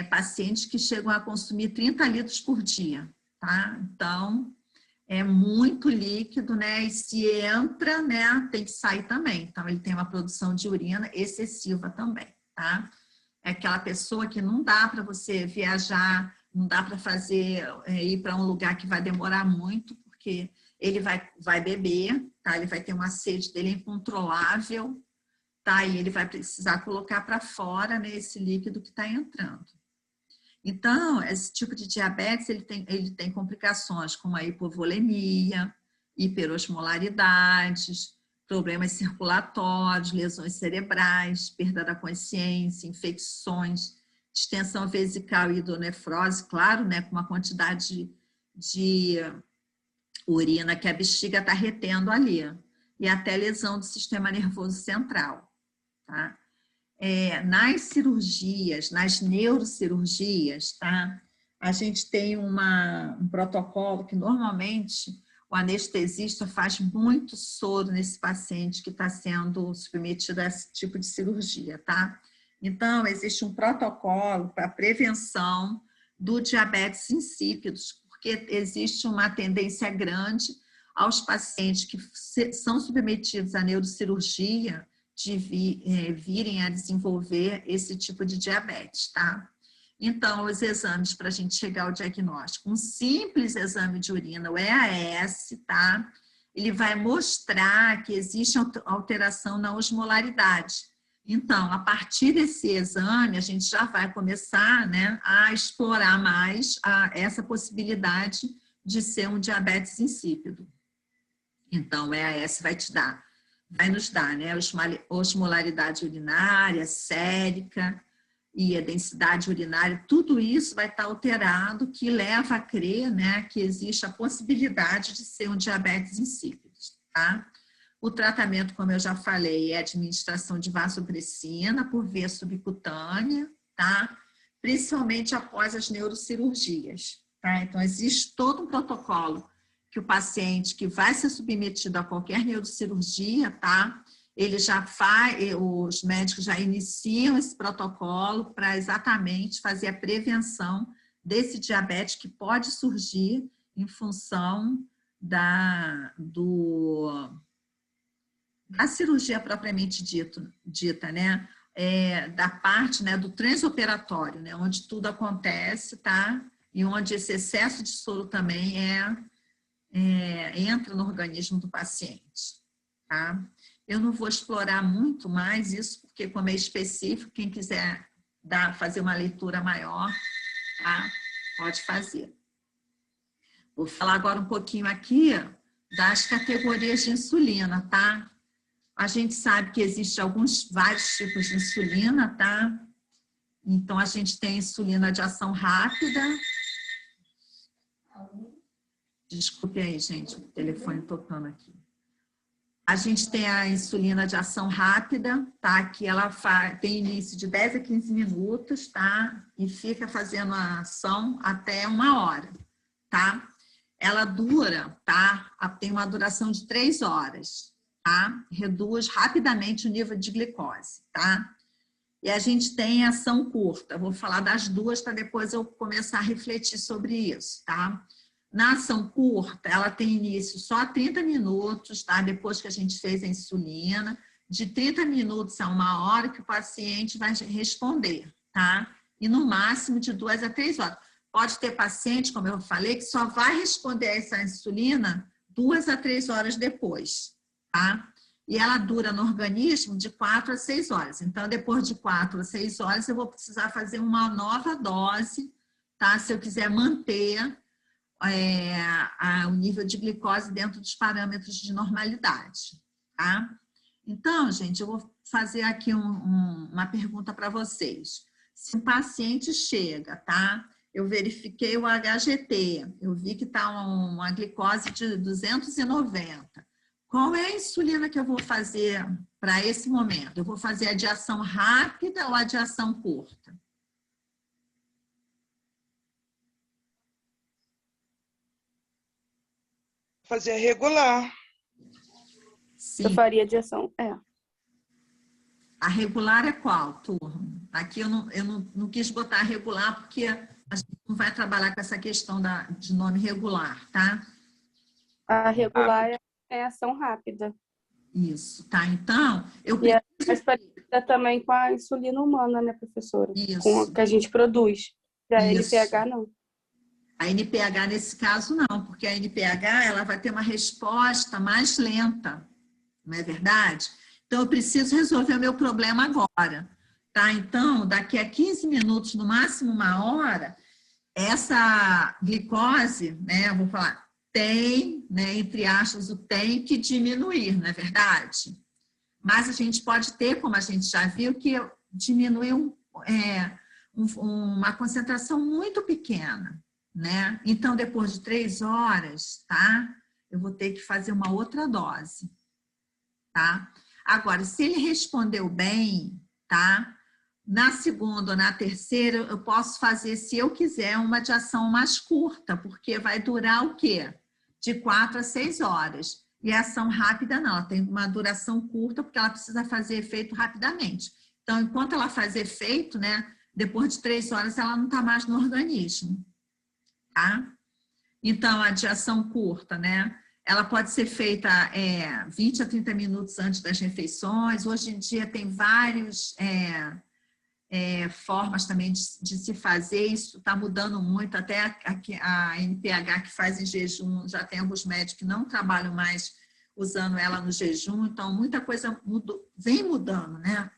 pacientes que chegam a consumir 30 litros por dia, tá? Então, é muito líquido, né? E se entra, né, tem que sair também. Então, ele tem uma produção de urina excessiva também, tá? É aquela pessoa que não dá para você viajar, não dá para fazer, ir para um lugar que vai demorar muito, porque ele vai beber, tá? Ele vai ter uma sede dele incontrolável, tá? E ele vai precisar colocar para fora, né, esse líquido que está entrando. Então, esse tipo de diabetes, ele tem complicações como a hipovolemia, hiperosmolaridades, problemas circulatórios, lesões cerebrais, perda da consciência, infecções, distensão vesical e hidronefrose, claro, né, com uma quantidade de urina que a bexiga está retendo ali, e até lesão do sistema nervoso central, tá? Nas cirurgias, nas neurocirurgias, tá? A gente tem um protocolo que normalmente o anestesista faz muito soro nesse paciente que está sendo submetido a esse tipo de cirurgia, tá? Então, existe um protocolo para prevenção do diabetes insípidos, porque existe uma tendência grande aos pacientes que são submetidos à neurocirurgia de virem a desenvolver esse tipo de diabetes, tá? Então, os exames para a gente chegar ao diagnóstico, um simples exame de urina, o EAS, tá? Ele vai mostrar que existe alteração na osmolaridade. Então, a partir desse exame, a gente já vai começar, né, a explorar mais essa possibilidade de ser um diabetes insípido. Então, o EAS vai nos dar, né, osmolaridade urinária, sérica e a densidade urinária, tudo isso vai estar alterado, que leva a crer, né, que existe a possibilidade de ser um diabetes insípido, tá? O tratamento, como eu já falei, é a administração de vasopressina por via subcutânea, tá? Principalmente após as neurocirurgias, tá? Então, existe todo um protocolo que o paciente que vai ser submetido a qualquer neurocirurgia, tá? Ele já faz, os médicos já iniciam esse protocolo para exatamente fazer a prevenção desse diabetes que pode surgir em função da cirurgia propriamente dita, né? Da parte, né, do transoperatório, né, onde tudo acontece, tá? E onde esse excesso de soro também entra no organismo do paciente, tá? Eu não vou explorar muito mais isso, porque como é específico, quem quiser fazer uma leitura maior, tá? Pode fazer. Vou falar agora um pouquinho aqui das categorias de insulina, tá? A gente sabe que existem vários tipos de insulina, tá? Então, a gente tem insulina de ação rápida. Desculpe aí, gente, o telefone tocando aqui. A gente tem a insulina de ação rápida, tá? Que ela tem início de 10 a 15 minutos, tá? E fica fazendo a ação até 1 hora, tá? Ela dura, tá? Tem uma duração de 3 horas. Tá? Reduz rapidamente o nível de glicose, tá? E a gente tem ação curta. Vou falar das duas para depois eu começar a refletir sobre isso, tá? Na ação curta, ela tem início só a 30 minutos, tá? Depois que a gente fez a insulina, de 30 minutos a 1 hora que o paciente vai responder, tá? E no máximo de 2 a 3 horas. Pode ter paciente, como eu falei, que só vai responder a essa insulina 2 a 3 horas depois, tá? E ela dura no organismo de 4 a 6 horas. Então, depois de 4 a 6 horas, eu vou precisar fazer uma nova dose, tá? Se eu quiser manter o nível de glicose dentro dos parâmetros de normalidade, tá? Então, gente, eu vou fazer aqui uma pergunta para vocês. Se um paciente chega, tá? Eu verifiquei o HGT, eu vi que está uma glicose de 290. Qual é a insulina que eu vou fazer para esse momento? Eu vou fazer a de ação rápida ou a de ação curta? Fazer regular. Sim. Eu faria de ação, A regular é qual, turma? Aqui eu não quis botar a regular porque a gente não vai trabalhar com essa questão de nome regular, tá? A regular é ação rápida. Isso, tá? Então, eu E é preciso... mais parecida também com a insulina humana, né, professora? Isso. Com a que a gente produz. Já a Isso. NPH, não. A NPH, nesse caso, não, porque a NPH ela vai ter uma resposta mais lenta, não é verdade? Então, eu preciso resolver o meu problema agora, tá? Então, daqui a 15 minutos, no máximo 1 hora, essa glicose, né, eu vou falar, tem, né, entre aspas, o tem que diminuir, não é verdade? Mas a gente pode ter, como a gente já viu, que diminuiu uma concentração muito pequena, né? Então, depois de 3 horas, tá? Eu vou ter que fazer uma outra dose, tá? Agora, se ele respondeu bem, tá? Na segunda ou na terceira, eu posso fazer, se eu quiser, uma de ação mais curta, porque vai durar o quê? De 4 a 6 horas. E a ação rápida, não, ela tem uma duração curta, porque ela precisa fazer efeito rapidamente. Então, enquanto ela faz efeito, né? Depois de 3 horas, ela não está mais no organismo, tá? Então, a de ação curta, né? Ela pode ser feita 20 a 30 minutos antes das refeições. Hoje em dia tem várias formas também de se fazer. Isso está mudando muito. Até a NPH que faz em jejum, já tem alguns médicos que não trabalham mais usando ela no jejum. Então, muita coisa vem mudando, né?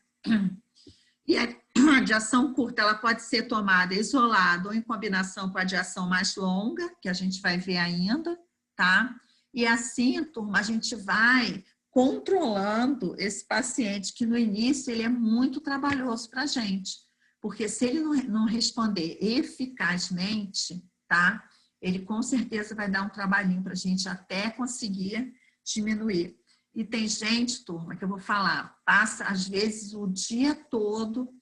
E a de ação curta, ela pode ser tomada isolada ou em combinação com a de ação mais longa, que a gente vai ver ainda, tá? E assim, turma, a gente vai controlando esse paciente, que no início ele é muito trabalhoso para a gente, porque se ele não responder eficazmente, tá? Ele com certeza vai dar um trabalhinho para a gente até conseguir diminuir. E tem gente, turma, que eu vou falar, passa às vezes o dia todo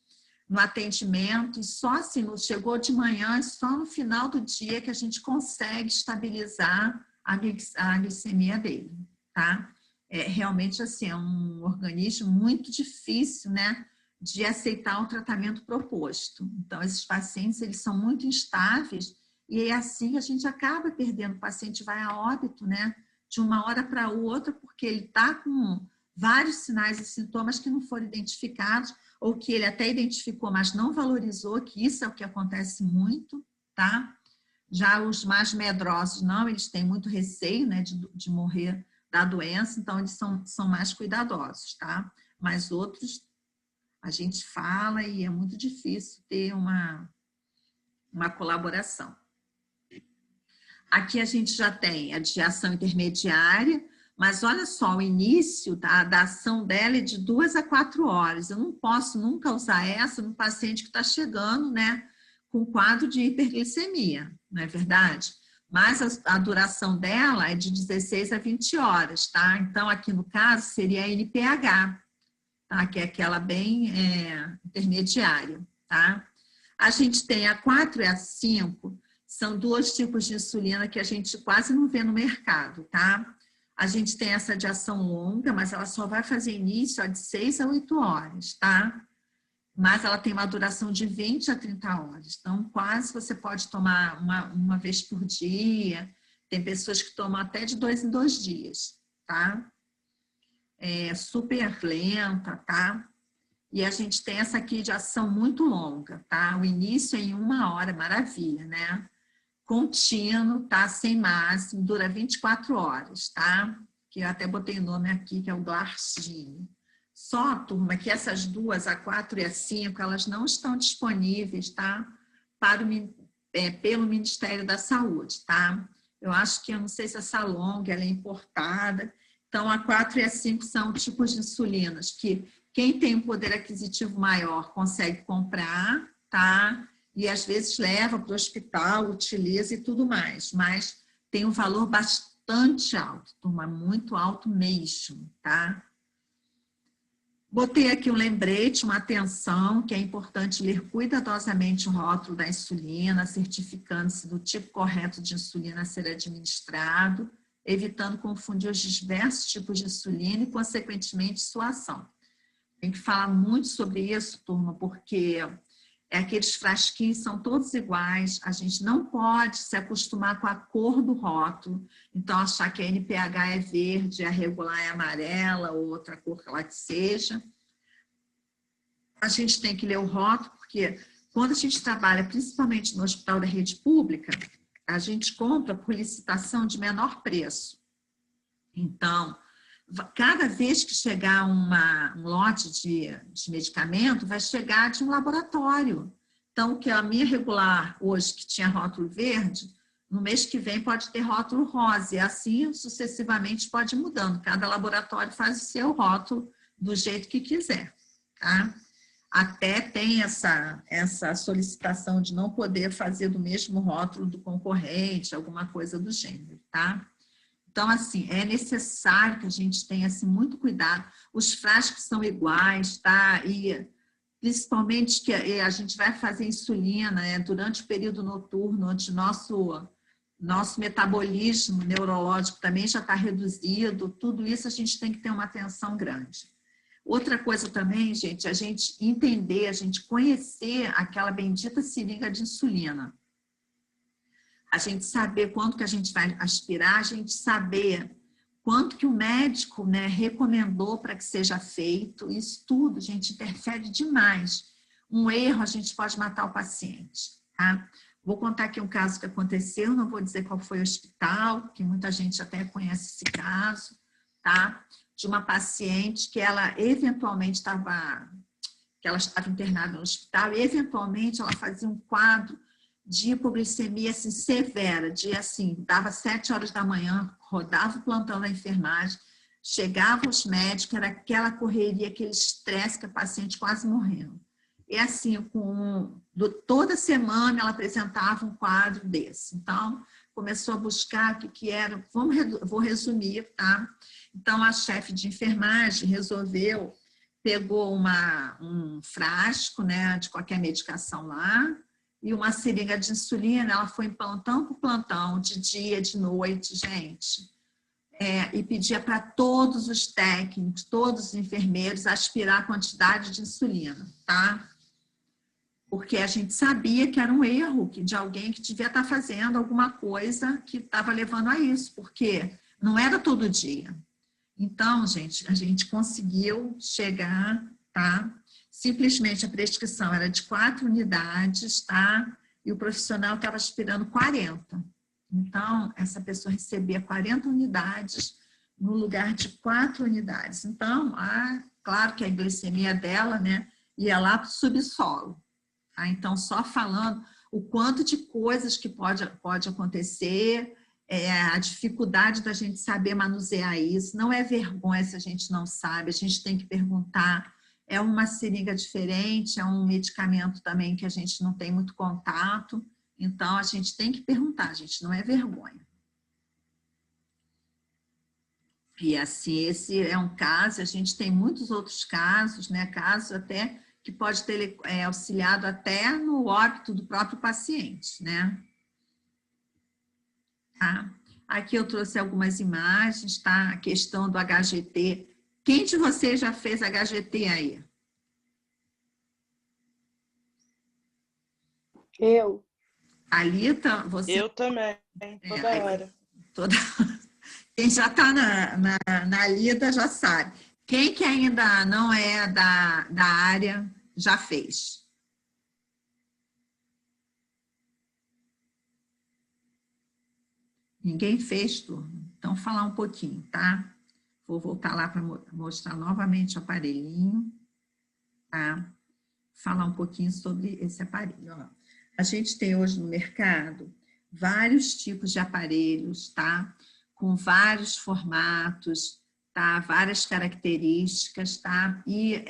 no atendimento e só assim, chegou de manhã, só no final do dia que a gente consegue estabilizar a glicemia dele, tá? Realmente, assim, é um organismo muito difícil, né, de aceitar o tratamento proposto. Então, esses pacientes, eles são muito instáveis e assim a gente acaba perdendo. O paciente vai a óbito, né, de uma hora para outra, porque ele está com vários sinais e sintomas que não foram identificados, ou que ele até identificou, mas não valorizou, que isso é o que acontece muito, tá? Já os mais medrosos, não, eles têm muito receio, né, de morrer da doença, então eles são mais cuidadosos, tá? Mas outros, a gente fala e é muito difícil ter uma colaboração. Aqui a gente já tem a de ação intermediária, mas olha só, o início da ação dela é de 2 a 4 horas. Eu não posso nunca usar essa no paciente que está chegando, né, com quadro de hiperglicemia, não é verdade? Mas a duração dela é de 16 a 20 horas, tá? Então, aqui no caso, seria a NPH, tá? Que é aquela bem intermediária, tá? A gente tem a 4 e a 5, são 2 tipos de insulina que a gente quase não vê no mercado, tá? A gente tem essa de ação longa, mas ela só vai fazer início de 6 a 8 horas, tá? mas ela tem uma duração de 20 a 30 horas. Então, quase você pode tomar uma vez por dia. Tem pessoas que tomam até de 2 em 2 dias, tá? É super lenta, tá? E a gente tem essa aqui de ação muito longa, tá? O início é em 1 hora, maravilha, né? Contínuo, tá? Sem máximo, dura 24 horas, tá? Que eu até botei o nome aqui, que é o Glargine. Só, turma, que essas duas, a 4 e a 5, elas não estão disponíveis, tá? Pelo Ministério da Saúde, tá? Eu acho que, eu não sei se essa longa, ela é importada. Então, a 4 e a 5 são tipos de insulinas que quem tem um poder aquisitivo maior consegue comprar, tá? E às vezes leva para o hospital, utiliza e tudo mais, mas tem um valor bastante alto, turma, muito alto mesmo, tá? Botei aqui um lembrete, uma atenção, que é importante ler cuidadosamente o rótulo da insulina, certificando-se do tipo correto de insulina a ser administrado, evitando confundir os diversos tipos de insulina e, consequentemente, sua ação. Tem que falar muito sobre isso, turma, porque aqueles frasquinhos são todos iguais, a gente não pode se acostumar com a cor do rótulo, então achar que a NPH é verde, a regular é amarela, ou outra cor que ela que seja. A gente tem que ler o rótulo, porque quando a gente trabalha, principalmente no hospital da rede pública, a gente compra por licitação de menor preço. Então, cada vez que chegar um lote de medicamento, vai chegar de um laboratório. Então, que a minha regular hoje, que tinha rótulo verde, no mês que vem pode ter rótulo rosa, e assim sucessivamente pode ir mudando. Cada laboratório faz o seu rótulo do jeito que quiser, tá? Até tem essa solicitação de não poder fazer do mesmo rótulo do concorrente, alguma coisa do gênero, tá? Então, assim, é necessário que a gente tenha assim, muito cuidado. Os frascos são iguais, tá? E principalmente que a gente vai fazer insulina, né, durante o período noturno, onde nosso metabolismo neurológico também já está reduzido. Tudo isso a gente tem que ter uma atenção grande. Outra coisa também, gente, a gente entender, a gente conhecer aquela bendita seringa de insulina. A gente saber quanto que a gente vai aspirar, a gente saber quanto que o médico, né, recomendou para que seja feito. Isso tudo, gente, interfere demais. Um erro, a gente pode matar o paciente, tá? Vou contar aqui um caso que aconteceu, não vou dizer qual foi o hospital, que muita gente até conhece esse caso, tá? De uma paciente que ela eventualmente estava internada no hospital e eventualmente ela fazia um quadro de hipoglicemia assim, severa, de assim, dava 7 horas da manhã, rodava o plantão da enfermagem, chegava os médicos, era aquela correria, aquele estresse que a paciente quase morrendo. E assim, toda semana ela apresentava um quadro desse. Então, começou a buscar o que era, vou resumir, tá? Então, a chefe de enfermagem pegou um frasco, né, de qualquer medicação lá, e uma seringa de insulina, ela foi em plantão por plantão, de dia, de noite, gente. E pedia para todos os técnicos, todos os enfermeiros, aspirar a quantidade de insulina, tá? Porque a gente sabia que era um erro de alguém que devia estar fazendo alguma coisa que estava levando a isso, porque não era todo dia. Então, gente, a gente conseguiu chegar, tá? Simplesmente a prescrição era de 4 unidades, tá? E o profissional estava aspirando 40. Então, essa pessoa recebia 40 unidades no lugar de 4 unidades. Então, claro que a glicemia dela, né, ia lá para o subsolo. Tá? Então, só falando o quanto de coisas que pode acontecer, a dificuldade da gente saber manusear isso. Não é vergonha se a gente não sabe, a gente tem que perguntar. É uma seringa diferente, é um medicamento também que a gente não tem muito contato. Então, a gente tem que perguntar, gente, não é vergonha. E assim, esse é um caso, a gente tem muitos outros casos, né? Casos até que pode ter auxiliado até no óbito do próprio paciente, né? Tá? Aqui eu trouxe algumas imagens, tá? A questão do HGT. Quem de vocês já fez HGT aí? Eu. Thalita, você... Eu também, toda hora. Toda... Quem já está na lida já sabe. Quem que ainda não é da área já fez? Ninguém fez, turma? Então, falar um pouquinho, tá? Vou voltar lá para mostrar novamente o aparelhinho, tá? Falar um pouquinho sobre esse aparelho. Ó. A gente tem hoje no mercado vários tipos de aparelhos, tá? Com vários formatos, tá? Várias características, tá? E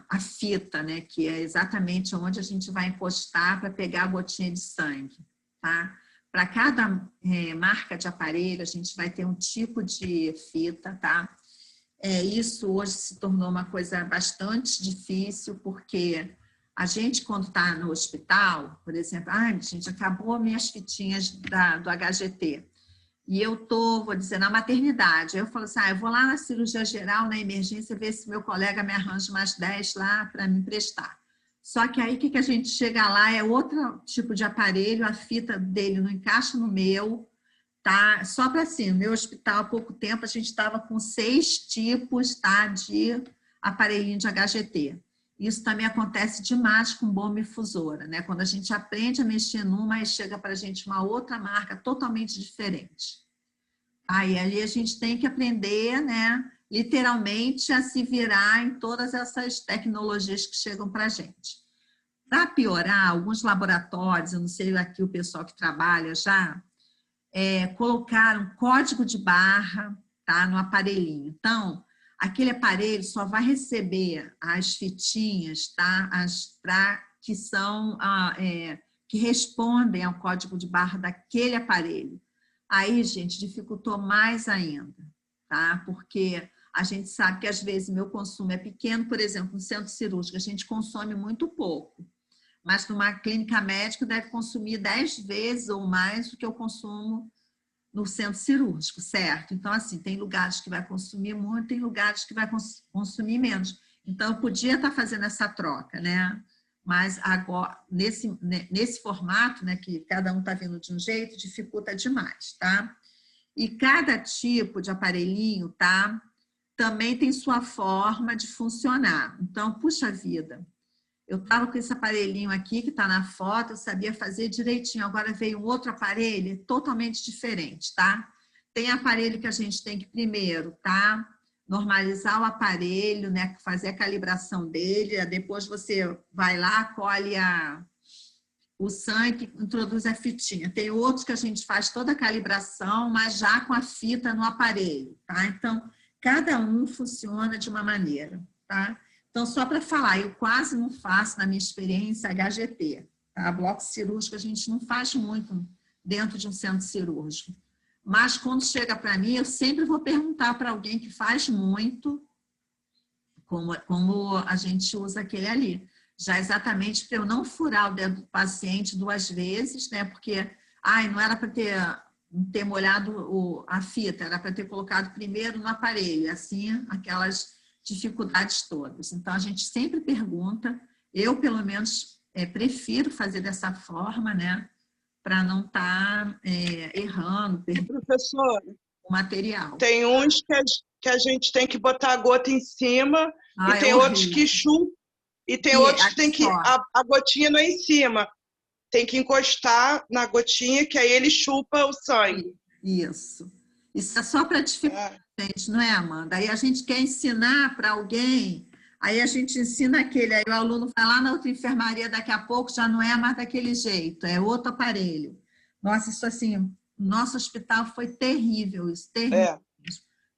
a fita, né? Que é exatamente onde a gente vai encostar para pegar a gotinha de sangue, tá? Para cada marca de aparelho, a gente vai ter um tipo de fita, tá? Isso hoje se tornou uma coisa bastante difícil, porque a gente, quando está no hospital, por exemplo, gente, acabou minhas fitinhas do HGT, e eu estou, vou dizer, na maternidade, aí eu falo assim, eu vou lá na cirurgia geral, na emergência, ver se meu colega me arranja umas 10 lá para me emprestar. Só que aí, o que a gente chega lá é outro tipo de aparelho, a fita dele não encaixa no meu, tá? Só para assim, no meu hospital, há pouco tempo, a gente estava com 6 tipos, tá, de aparelhinho de HGT. Isso também acontece demais com bomba infusora, né? Quando a gente aprende a mexer numa, aí chega para a gente uma outra marca totalmente diferente. Aí ali a gente tem que aprender, né, literalmente, a se virar em todas essas tecnologias que chegam para a gente. Para piorar, alguns laboratórios, eu não sei aqui o pessoal que trabalha já, colocaram código de barra, tá, no aparelhinho. Então, aquele aparelho só vai receber as fitinhas, tá, que são, que respondem ao código de barra daquele aparelho. Aí, gente, dificultou mais ainda, tá? Porque a gente sabe que, às vezes, meu consumo é pequeno, por exemplo, no centro cirúrgico, a gente consome muito pouco, mas numa clínica médica deve consumir 10 vezes ou mais o que eu consumo no centro cirúrgico, certo? Então, assim, tem lugares que vai consumir muito, tem lugares que vai consumir menos. Então, eu podia estar fazendo essa troca, né? Mas agora, nesse formato, né, que cada um está vindo de um jeito, dificulta demais, tá? E cada tipo de aparelhinho, tá? Também tem sua forma de funcionar. Então, puxa vida, eu estava com esse aparelhinho aqui, que está na foto, eu sabia fazer direitinho. Agora veio um outro aparelho totalmente diferente, tá? Tem aparelho que a gente tem que primeiro, tá? Normalizar o aparelho, né? Fazer a calibração dele, depois você vai lá, colhe o sangue, introduz a fitinha. Tem outros que a gente faz toda a calibração, mas já com a fita no aparelho, tá? Então, cada um funciona de uma maneira, tá? Então, só para falar, eu quase não faço, na minha experiência, HGT, tá? Bloco cirúrgico a gente não faz muito dentro de um centro cirúrgico. Mas, quando chega para mim, eu sempre vou perguntar para alguém que faz muito como a gente usa aquele ali. Já exatamente para eu não furar o dedo do paciente 2 vezes, né? Porque, não era para ter molhado a fita, era para ter colocado primeiro no aparelho, assim, aquelas dificuldades todas. Então, a gente sempre pergunta, eu, pelo menos, prefiro fazer dessa forma, né? Para não estar errando, perdendo o material. Tem uns que a gente tem que botar a gota em cima, e tem outros que chupam, e tem outros que tem que a gotinha não é em cima. Tem que encostar na gotinha, que aí ele chupa o sangue. Isso. Isso é só para dificultar, gente, não é, Amanda? Aí a gente quer ensinar para alguém, aí a gente ensina aquele, aí o aluno vai lá na outra enfermaria, daqui a pouco já não é mais daquele jeito, é outro aparelho. Nossa, isso assim, nosso hospital foi terrível, isso, terrível.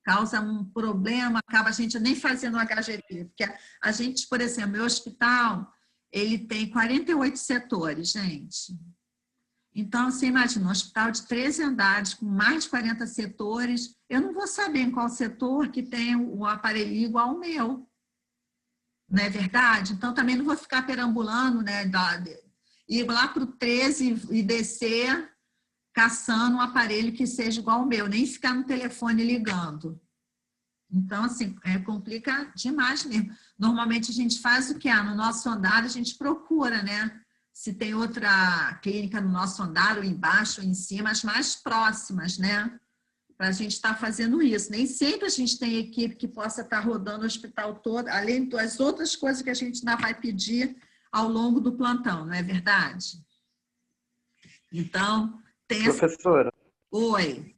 Causa um problema, acaba a gente nem fazendo o HGT, porque a gente, por exemplo, meu hospital, ele tem 48 setores, gente. Então, você imagina, um hospital de 13 andares, com mais de 40 setores, eu não vou saber em qual setor que tem o aparelho igual ao meu. Não é verdade? Então, também não vou ficar perambulando, né, ir lá para o 13 e descer caçando um aparelho que seja igual ao meu, nem ficar no telefone ligando. Então, assim, complica demais mesmo. Normalmente a gente faz o quê? No nosso andar a gente procura, né? Se tem outra clínica no nosso andar, ou embaixo, ou em cima, as mais próximas, né? Para a gente estar fazendo isso. Nem sempre a gente tem equipe que possa estar rodando o hospital todo, além das outras coisas que a gente ainda vai pedir ao longo do plantão, não é verdade? Então, tem essa... Professora. Oi.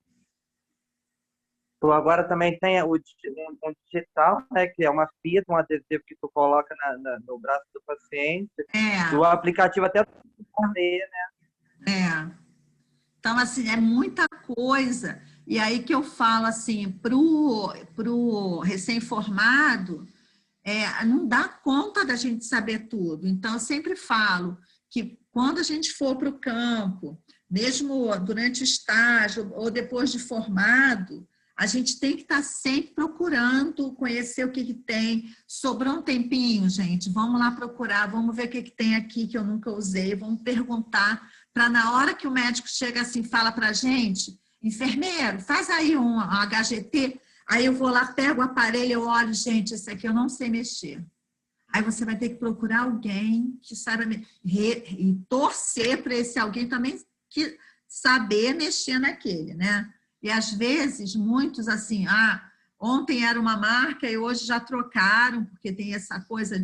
Tu agora também tem um digital, né, que é uma fita, um adesivo que tu coloca no braço do paciente. O aplicativo até ler, né? Então, assim, é muita coisa. E aí que eu falo, assim, pro recém-formado, não dá conta da gente saber tudo. Então, eu sempre falo que quando a gente for para o campo, mesmo durante o estágio ou depois de formado, a gente tem que estar sempre procurando conhecer o que tem. Sobrou um tempinho, gente, vamos lá procurar, vamos ver o que tem aqui que eu nunca usei, vamos perguntar, para na hora que o médico chega assim, fala para a gente, enfermeiro, faz aí um HGT, aí eu vou lá, pego o aparelho, eu olho, gente, esse aqui eu não sei mexer. Aí você vai ter que procurar alguém que saiba e torcer para esse alguém também que saber mexer naquele, né? E às vezes, muitos assim, ontem era uma marca e hoje já trocaram, porque tem essa coisa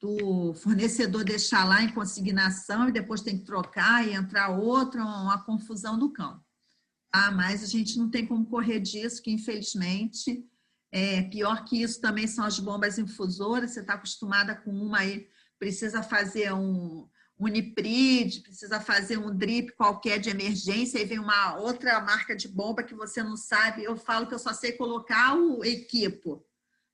do fornecedor deixar lá em consignação e depois tem que trocar e entrar outra, uma confusão do cão. Mas a gente não tem como correr disso, que infelizmente, pior que isso também são as bombas infusoras, você está acostumada com uma aí, precisa fazer um Uniprid, precisa fazer um drip qualquer de emergência, aí vem uma outra marca de bomba que você não sabe, eu falo que eu só sei colocar o equipo,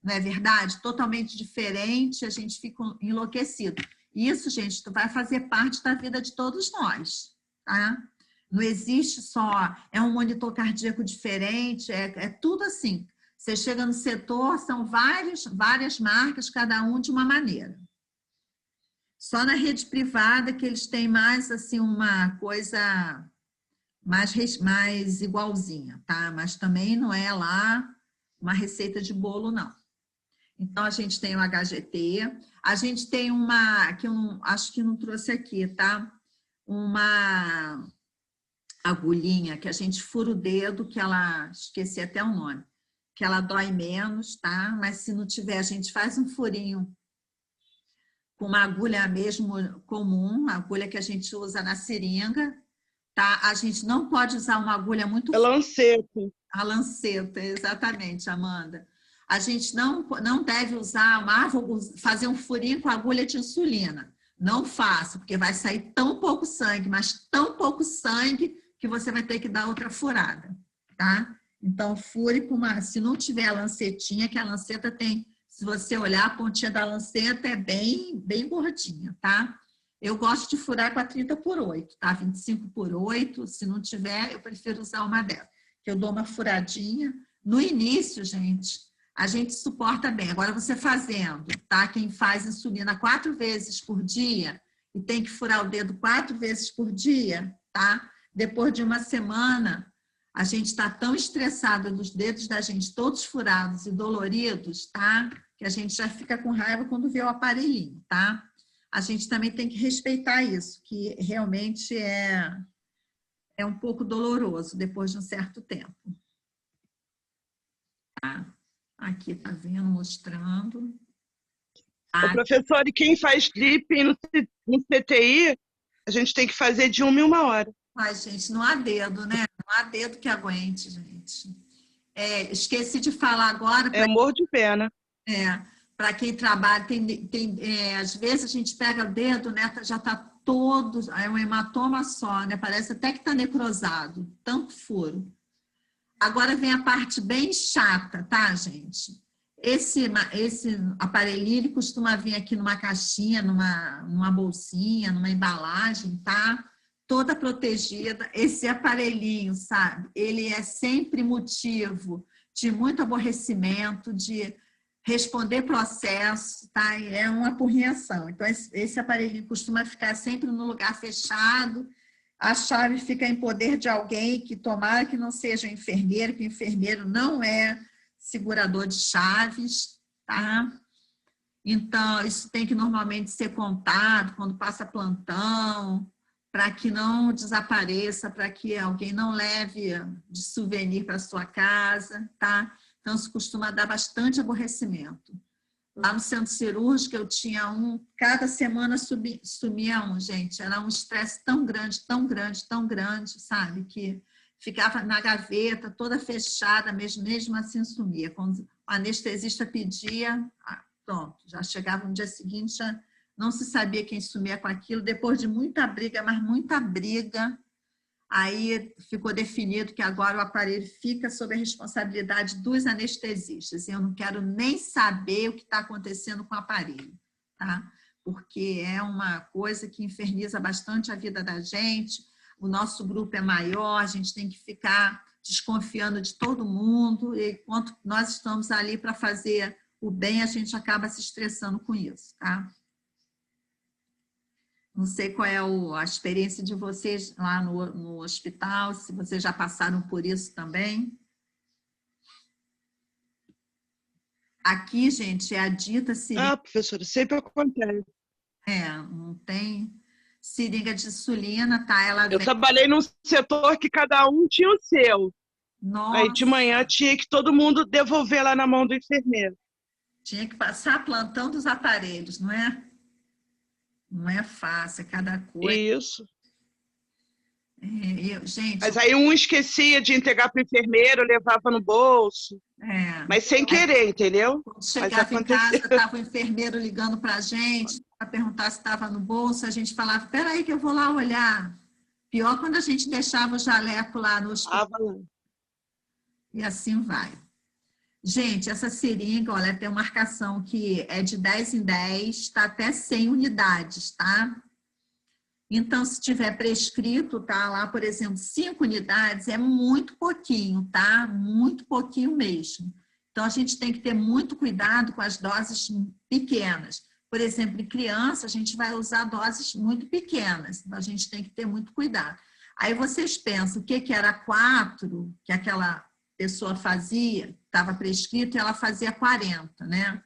não é verdade? Totalmente diferente, a gente fica enlouquecido. Isso, gente, vai fazer parte da vida de todos nós, tá? Não existe só, um monitor cardíaco diferente, é tudo assim. Você chega no setor, são várias marcas, cada um de uma maneira. Só na rede privada que eles têm mais, assim, uma coisa mais igualzinha, tá? Mas também não é lá uma receita de bolo, não. Então, a gente tem o HGT, a gente tem uma, que eu acho que não trouxe aqui, tá? Uma agulhinha que a gente fura o dedo, que ela, esqueci até o nome, que ela dói menos, tá? Mas se não tiver, a gente faz um furinho com uma agulha mesmo comum, a agulha que a gente usa na seringa, tá? A gente não pode usar uma agulha muito... A lanceta. A lanceta, exatamente, Amanda. A gente não deve usar, vou fazer um furinho com agulha de insulina. Não faça, porque vai sair tão pouco sangue, mas tão pouco sangue que você vai ter que dar outra furada, tá? Então, fure com se não tiver a lancetinha, que a lanceta tem... Se você olhar, a pontinha da lanceta é bem gordinha, tá? Eu gosto de furar com a 30x8, tá? 25x8, se não tiver, eu prefiro usar uma dela. Que eu dou uma furadinha. No início, gente, a gente suporta bem. Agora, você fazendo, tá? Quem faz insulina 4 vezes por dia e tem que furar o dedo 4 vezes por dia, tá? Depois de uma semana, a gente está tão estressada dos dedos da gente, todos furados e doloridos, tá? Que a gente já fica com raiva quando vê o aparelhinho, tá? A gente também tem que respeitar isso, que realmente é um pouco doloroso depois de um certo tempo. Tá? Aqui, tá vendo? Mostrando. Ô, professor, e quem faz drip no CTI, a gente tem que fazer de 1 em 1 hora. Mas, gente, não há dedo, né? Não há dedo que aguente, gente. Esqueci de falar agora... Morro de pena. Para quem trabalha, às vezes a gente pega o dedo, né, já está todo, é um hematoma só, né, parece até que está necrosado, tanto furo. Agora vem a parte bem chata, tá, gente? Esse aparelhinho, ele costuma vir aqui numa caixinha, numa bolsinha, numa embalagem, tá? Toda protegida. Esse aparelhinho, sabe? Ele é sempre motivo de muito aborrecimento, de responder processo, tá? É uma apurrinhação. Então, esse aparelhinho costuma ficar sempre no lugar fechado a chave fica em poder de alguém que tomara que não seja o enfermeiro, que o enfermeiro não é segurador de chaves, tá? Então, isso tem que normalmente ser contado quando passa plantão, para que não desapareça, para que alguém não leve de souvenir para sua casa, tá? Então, isso costuma dar bastante aborrecimento. Lá no centro cirúrgico, eu tinha cada semana sumia gente. Era um estresse tão grande, sabe? Que ficava na gaveta, toda fechada, mesmo assim sumia. Quando o anestesista pedia, pronto, já chegava no dia seguinte, já não se sabia quem sumia com aquilo. Depois de muita briga, mas muita briga, aí ficou definido que agora o aparelho fica sob a responsabilidade dos anestesistas. Eu não quero nem saber o que está acontecendo com o aparelho, tá? Porque é uma coisa que inferniza bastante a vida da gente. O nosso grupo é maior, a gente tem que ficar desconfiando de todo mundo, e enquanto nós estamos ali para fazer o bem, a gente acaba se estressando com isso, tá? Não sei qual é a experiência de vocês lá no hospital, se vocês já passaram por isso também. Aqui, gente, é a dita seringa... Ah, professora, sempre acontece. Não tem seringa de insulina, tá? Eu trabalhei num setor que cada um tinha o seu. Nossa. Aí de manhã tinha que todo mundo devolver lá na mão do enfermeiro. Tinha que passar plantão dos aparelhos, não é? Não é fácil, é cada coisa. Isso. Gente, mas aí um esquecia de entregar para o enfermeiro, levava no bolso. Mas sem querer, entendeu? Quando chegava em casa, estava o enfermeiro ligando para a gente, para perguntar se estava no bolso, a gente falava, espera aí que eu vou lá olhar. Pior quando a gente deixava o jaleco lá no hospital. E assim vai. Gente, essa seringa, olha, tem uma marcação que é de 10 em 10, está até 100 unidades, tá? Então, se tiver prescrito, tá lá, por exemplo, 5 unidades, é muito pouquinho, tá? Muito pouquinho mesmo. Então, a gente tem que ter muito cuidado com as doses pequenas. Por exemplo, em criança, a gente vai usar doses muito pequenas, então a gente tem que ter muito cuidado. Aí vocês pensam, o que era 4, que aquela pessoa fazia, estava prescrito, e ela fazia 40, né?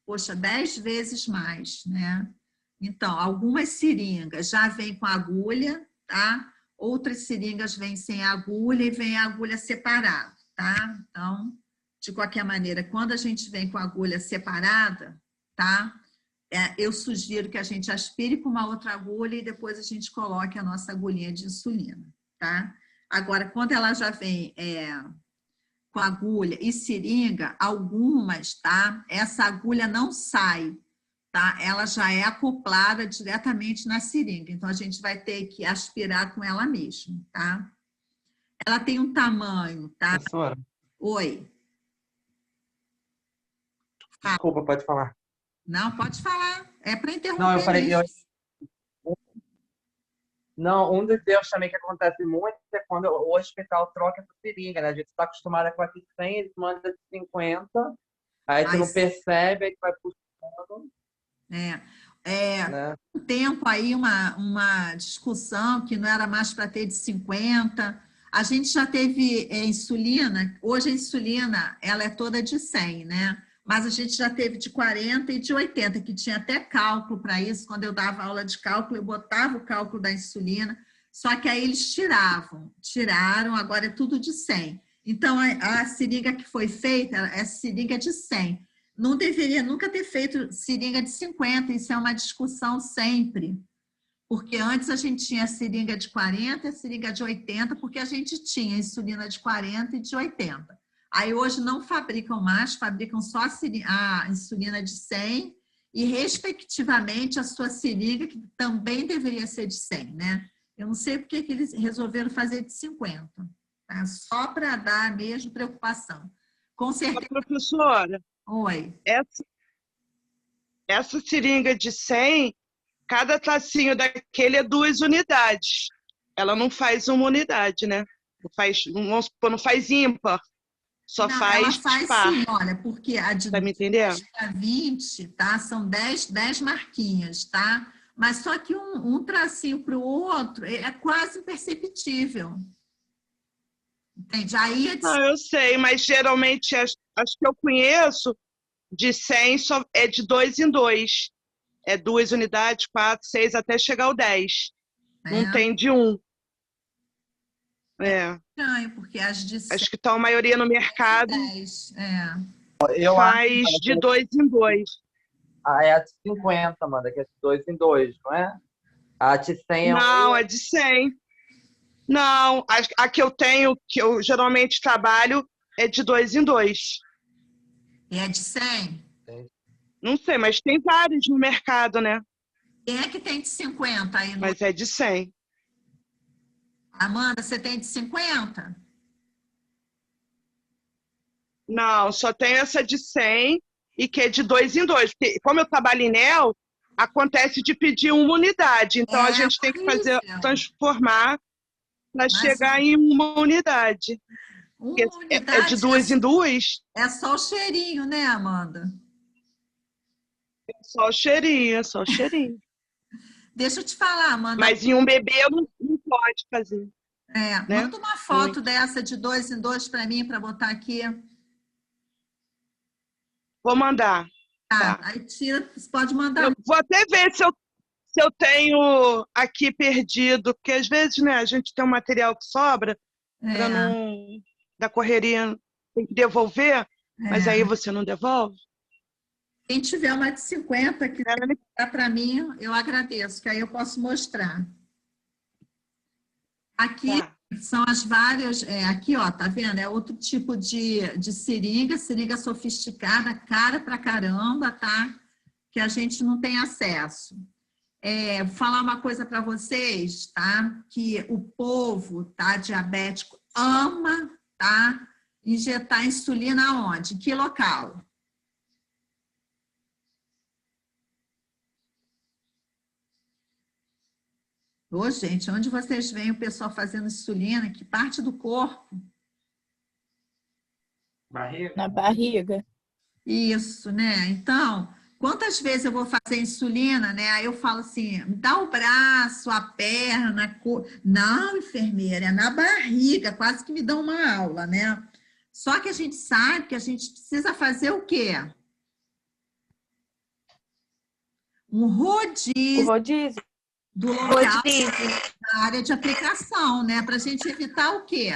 Poxa, 10 vezes mais, né? Então, algumas seringas já vêm com agulha, tá? Outras seringas vêm sem agulha e vem a agulha separada, tá? Então, de qualquer maneira, quando a gente vem com a agulha separada, tá? Eu sugiro que a gente aspire com uma outra agulha e depois a gente coloque a nossa agulhinha de insulina, tá? Agora, quando ela já vem com agulha e seringa, algumas, tá? Essa agulha não sai, tá? Ela já é acoplada diretamente na seringa, então a gente vai ter que aspirar com ela mesmo, tá? Ela tem um tamanho, tá? Professora. Oi. Desculpa, pode falar. Não, pode falar. É para interromper. Não, eu falei... Não, um dos erros também que acontece muito é quando o hospital troca essa seringa, né? A gente está acostumado com a de 100, eles mandam de 50, aí tu não percebe, aí tu vai puxando. Né? Um tempo aí, uma discussão que não era mais para ter de 50. A gente já teve insulina, hoje a insulina ela é toda de 100, né? Mas a gente já teve de 40 e de 80, que tinha até cálculo para isso. Quando eu dava aula de cálculo, eu botava o cálculo da insulina, só que aí eles tiraram, agora é tudo de 100. Então, a seringa que foi feita, é seringa de 100. Não deveria nunca ter feito seringa de 50, isso é uma discussão sempre. Porque antes a gente tinha a seringa de 40 e a seringa de 80, porque a gente tinha insulina de 40 e de 80. Aí hoje não fabricam mais, fabricam só a insulina de 100 e, respectivamente, a sua seringa, que também deveria ser de 100, né? Eu não sei porque que eles resolveram fazer de 50, tá? Só para dar mesmo preocupação. Com certeza. Professora. Oi. Essa seringa de 100, cada tacinho daquele é 2 unidades. Ela não faz uma unidade, né? Não faz ímpar. Só não, faz ela faz par. Sim, olha, porque a de tá me entendendo? 10 a 20, tá? São 10 marquinhas, tá? Mas só que um tracinho para o outro é quase imperceptível. Entende? Aí Não, eu sei, mas geralmente as que eu conheço de 100 é de 2 em 2. É 2 unidades, 4, 6, até chegar ao 10. Não tem de 1. É estranho, porque as de 100 acho que está a maioria no mercado 10. faz de 2 em 2. É a de 50, Amanda, que é de 2 em 2, não é? A de 100 Não, é de 100. Não, a que eu tenho, que eu geralmente trabalho, é de 2 em 2. E é de 100? Não sei, mas tem vários no mercado, né? Quem é que tem de 50 aí? Mas é de 100. Amanda, você tem de 50? Não, só tenho essa de 100 e que é de 2 em 2. Porque, como eu trabalho em NEL, acontece de pedir uma unidade. Então, a gente tem que transformar para chegar em uma unidade. Uma unidade é de 2 em 2. É só o cheirinho, né, Amanda? É só o cheirinho, é só o cheirinho. Deixa eu te falar, Amanda. Mas em um bebê não pode fazer. Né? Manda uma foto dessa de 2 em 2 para mim, para botar aqui. Vou mandar. Tá. Aí tira, você pode mandar. Eu vou até ver se eu tenho aqui perdido, porque às vezes, né, a gente tem um material que sobra, para não da correria tem que devolver, mas aí você não devolve. Quem tiver uma de 50 que dá para mim, eu agradeço, que aí eu posso mostrar. Aqui são as várias, aqui ó, tá vendo? É outro tipo de seringa sofisticada, cara pra caramba, tá? Que a gente não tem acesso. Vou falar uma coisa para vocês, tá? Que o povo, tá, diabético, ama, tá? Injetar insulina aonde? Em que local? Ô, gente, onde vocês veem o pessoal fazendo insulina? Que parte do corpo? Barriga. Na barriga. Isso, né? Então, quantas vezes eu vou fazer insulina, né? Aí eu falo assim, me dá o braço, a perna, Não, enfermeira, é na barriga, quase que me dão uma aula, né? Só que a gente sabe que a gente precisa fazer o quê? Um rodízio. Do local da área de aplicação, né? Para a gente evitar o quê?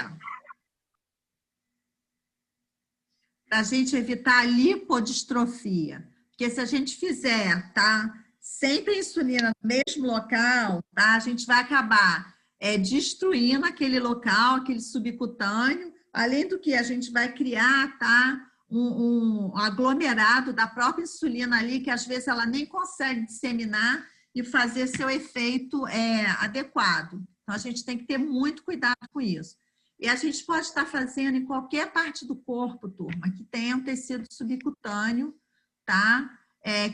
Para a gente evitar a lipodistrofia. Porque se a gente fizer, tá? Sempre a insulina no mesmo local, tá? A gente vai acabar destruindo aquele local, aquele subcutâneo. Além do que a gente vai criar, tá? Um aglomerado da própria insulina ali, que às vezes ela nem consegue disseminar e fazer seu efeito adequado. Então, a gente tem que ter muito cuidado com isso. E a gente pode estar fazendo em qualquer parte do corpo, turma, que tenha um tecido subcutâneo, tá?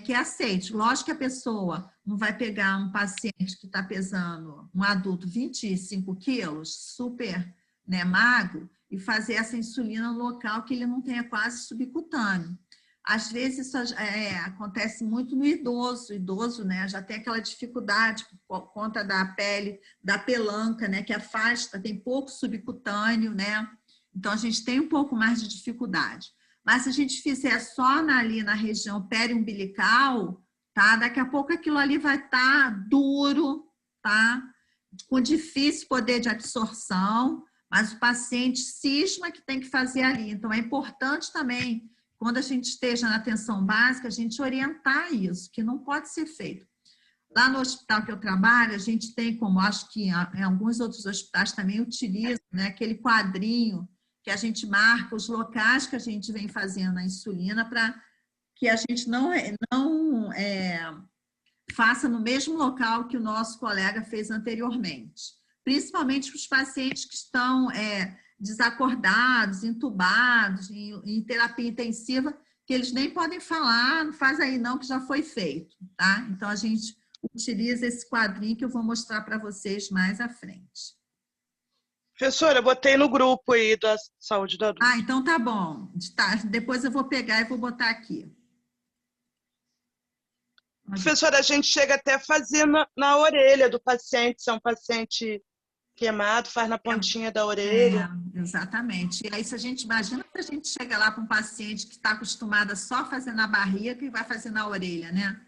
Que aceite. Lógico que a pessoa não vai pegar um paciente que está pesando, um adulto, 25 quilos, super, né, magro, e fazer essa insulina no local que ele não tenha quase subcutâneo. Às vezes isso acontece muito no idoso. O idoso, né, já tem aquela dificuldade por conta da pele, da pelanca, né, que afasta, tem pouco subcutâneo, né? Então, a gente tem um pouco mais de dificuldade. Mas se a gente fizer só ali na região periumbilical, tá? Daqui a pouco aquilo ali vai estar duro, tá? Com difícil poder de absorção, mas o paciente cisma que tem que fazer ali. Então, é importante também, quando a gente esteja na atenção básica, a gente orientar isso, que não pode ser feito. Lá no hospital que eu trabalho, a gente tem, como acho que em alguns outros hospitais também utilizam, né, aquele quadrinho que a gente marca os locais que a gente vem fazendo a insulina para que a gente não faça no mesmo local que o nosso colega fez anteriormente. Principalmente para os pacientes que estão desacordados, entubados, em terapia intensiva, que eles nem podem falar, não faz aí não, que já foi feito, tá? Então, a gente utiliza esse quadrinho que eu vou mostrar para vocês mais à frente. Professora, eu botei no grupo aí da saúde do adulto. Ah, então tá bom. Depois eu vou pegar e vou botar aqui. Professora, a gente chega até a fazer na orelha do paciente, se é um paciente queimado, faz na pontinha da orelha. Exatamente. E aí, se a gente imagina que a gente chega lá para um paciente que está acostumado a só fazer na barriga e vai fazer na orelha, né?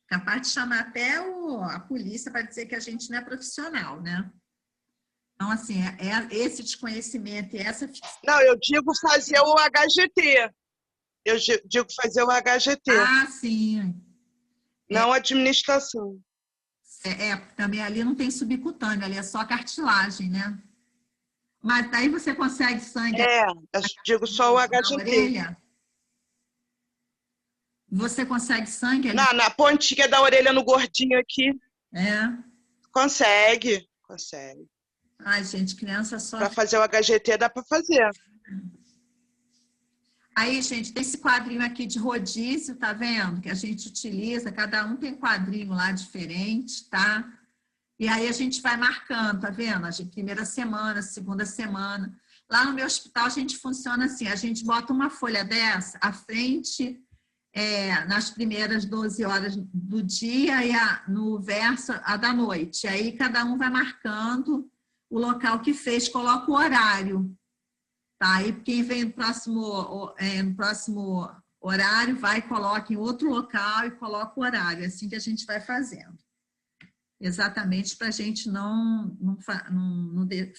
Capaz de chamar até a polícia para dizer que a gente não é profissional, né? Então, assim, esse desconhecimento e essa... Não, eu digo fazer o HGT. Eu digo fazer o HGT. Ah, sim. Não administração. Também ali não tem subcutâneo, ali é só cartilagem, né? Mas daí você consegue sangue... eu digo só o HGT. Você consegue sangue ali? Na pontinha da orelha, no gordinho aqui. Consegue. Ai, gente, criança só... Para fazer o HGT dá para fazer. Aí, gente, tem esse quadrinho aqui de rodízio, tá vendo? Que a gente utiliza, cada um tem quadrinho lá diferente, tá? E aí a gente vai marcando, tá vendo? A primeira semana, segunda semana. Lá no meu hospital a gente funciona assim, a gente bota uma folha dessa à frente nas primeiras 12 horas do dia e no verso a da noite. Aí cada um vai marcando o local que fez, coloca o horário. Tá? E quem vem no próximo horário vai, coloca em outro local e coloca o horário. É assim que a gente vai fazendo. Exatamente para a gente não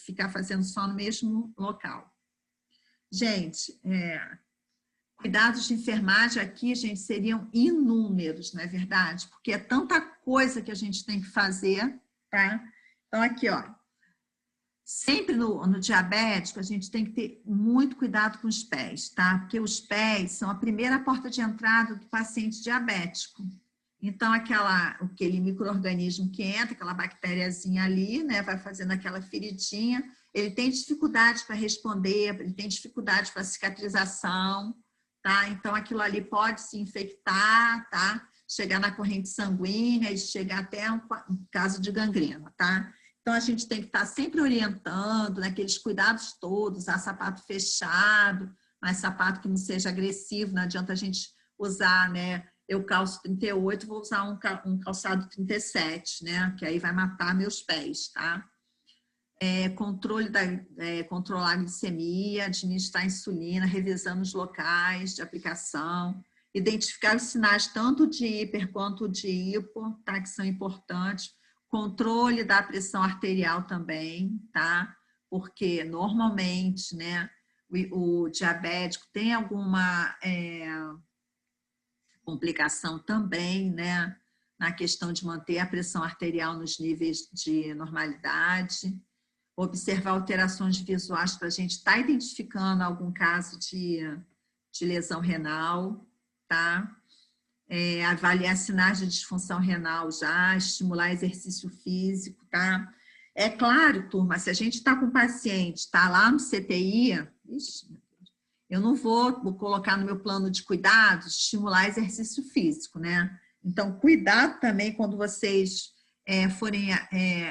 ficar fazendo só no mesmo local. Gente, cuidados de enfermagem aqui, gente, seriam inúmeros, não é verdade? Porque é tanta coisa que a gente tem que fazer, tá? Então, aqui, ó. Sempre no diabético, a gente tem que ter muito cuidado com os pés, tá? Porque os pés são a primeira porta de entrada do paciente diabético. Então, aquele micro-organismo que entra, aquela bactériazinha ali, né? Vai fazendo aquela feridinha, ele tem dificuldade para responder, ele tem dificuldade para cicatrização, tá? Então, aquilo ali pode se infectar, tá? Chegar na corrente sanguínea e chegar até um caso de gangrena, tá? Então, a gente tem que estar sempre orientando, naqueles cuidados todos, usar sapato fechado, mas sapato que não seja agressivo, não adianta a gente usar, né? Eu calço 38, vou usar um calçado 37, né? Que aí vai matar meus pés, tá? Controlar a glicemia, administrar a insulina, revisando os locais de aplicação, identificar os sinais tanto de hiper quanto de hipo, tá? Que são importantes. Controle da pressão arterial também, tá? Porque normalmente, né, o diabético tem alguma complicação também, né, na questão de manter a pressão arterial nos níveis de normalidade. Observar alterações visuais para a gente estar identificando algum caso de lesão renal, tá? Avaliar sinais de disfunção renal já, estimular exercício físico, tá? É claro, turma, se a gente está com um paciente, está lá no CTI, eu não vou colocar no meu plano de cuidados, estimular exercício físico, né? Então, cuidado também quando vocês forem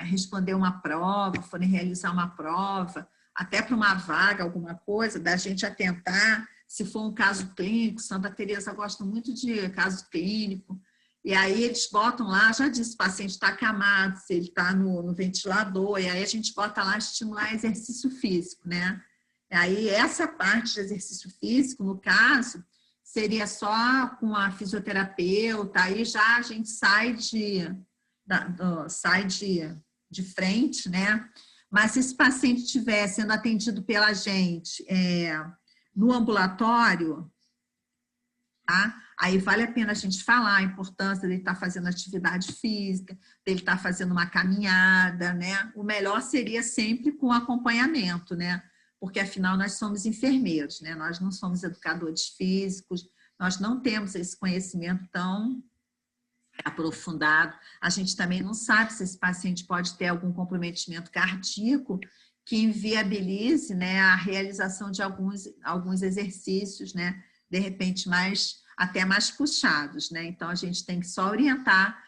responder uma prova, forem realizar uma prova, até para uma vaga, alguma coisa, da gente atentar. Se for um caso clínico, Santa Teresa gosta muito de caso clínico, e aí eles botam lá, já disse, o paciente está acamado, se ele está no ventilador, e aí a gente bota lá estimular exercício físico, né? E aí essa parte de exercício físico, no caso, seria só com a fisioterapeuta, aí já a gente sai de frente, né? Mas se esse paciente estiver sendo atendido pela gente no ambulatório, tá? Aí vale a pena a gente falar a importância dele estar fazendo atividade física, dele estar fazendo uma caminhada, né? O melhor seria sempre com acompanhamento, né? Porque afinal nós somos enfermeiros, né? Nós não somos educadores físicos, nós não temos esse conhecimento tão aprofundado. A gente também não sabe se esse paciente pode ter algum comprometimento cardíaco que inviabilize, né, a realização de alguns exercícios, né, de repente até mais puxados, né? Então a gente tem que só orientar.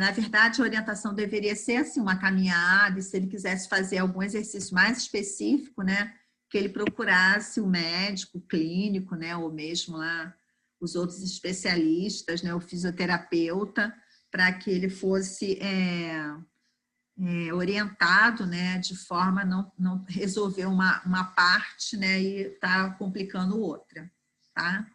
Na verdade, a orientação deveria ser assim, uma caminhada, e se ele quisesse fazer algum exercício mais específico, né, que ele procurasse o médico, o clínico, né, ou mesmo lá os outros especialistas, né, o fisioterapeuta, para que ele fosse orientado, né, de forma a não resolver uma parte, né, e tá complicando outra, tá?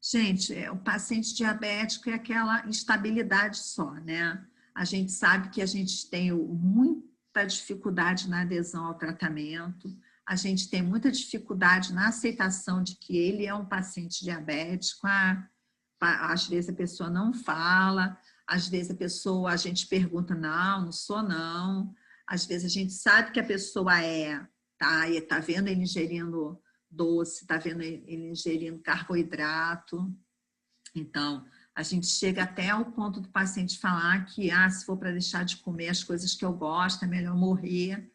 Gente, o paciente diabético é aquela instabilidade só, né? A gente sabe que a gente tem muita dificuldade na adesão ao tratamento, a gente tem muita dificuldade na aceitação de que ele é um paciente diabético. Às vezes a pessoa não fala, às vezes a gente pergunta, não sou não. Às vezes a gente sabe que a pessoa tá vendo ele ingerindo doce, tá vendo ele ingerindo carboidrato. Então, a gente chega até ao ponto do paciente falar que, se for para deixar de comer as coisas que eu gosto, é melhor morrer,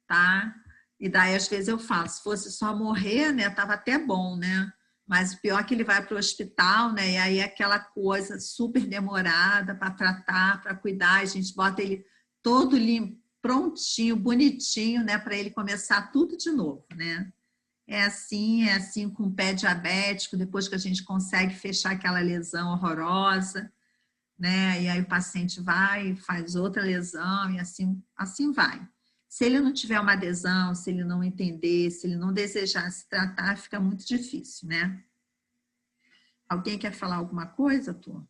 tá? E daí, às vezes, eu falo, se fosse só morrer, né, tava até bom, né? Mas o pior é que ele vai para o hospital, né? E aí é aquela coisa super demorada para tratar, para cuidar, a gente bota ele todo limpo, prontinho, bonitinho, né? Para ele começar tudo de novo, né? É assim com o pé diabético, depois que a gente consegue fechar aquela lesão horrorosa, né? E aí o paciente vai, faz outra lesão e assim vai. Se ele não tiver uma adesão, se ele não entender, se ele não desejar se tratar, fica muito difícil, né? Alguém quer falar alguma coisa, turma?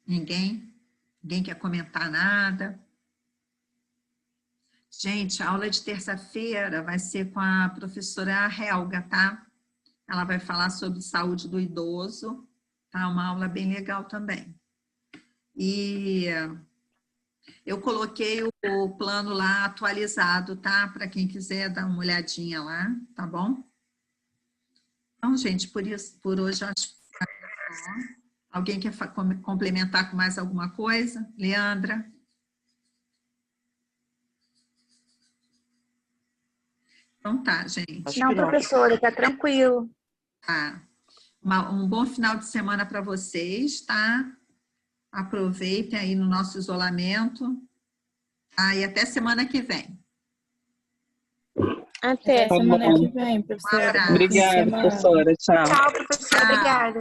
Ninguém? Ninguém quer comentar nada? Gente, a aula de terça-feira vai ser com a professora Helga, tá? Ela vai falar sobre saúde do idoso, tá? Uma aula bem legal também. E eu coloquei o plano lá atualizado, tá? Para quem quiser dar uma olhadinha lá, tá bom? Então, gente, por hoje acho que tá bom. Alguém quer complementar com mais alguma coisa? Leandra? Então tá, gente. Não, professora, tá tranquilo. Tá. Um bom final de semana para vocês, tá? Aproveitem aí no nosso isolamento. Tá? E até semana que vem. Até semana que vem, professora. Um abraço. Obrigada, professora. Tchau. Tchau, professora. Obrigada.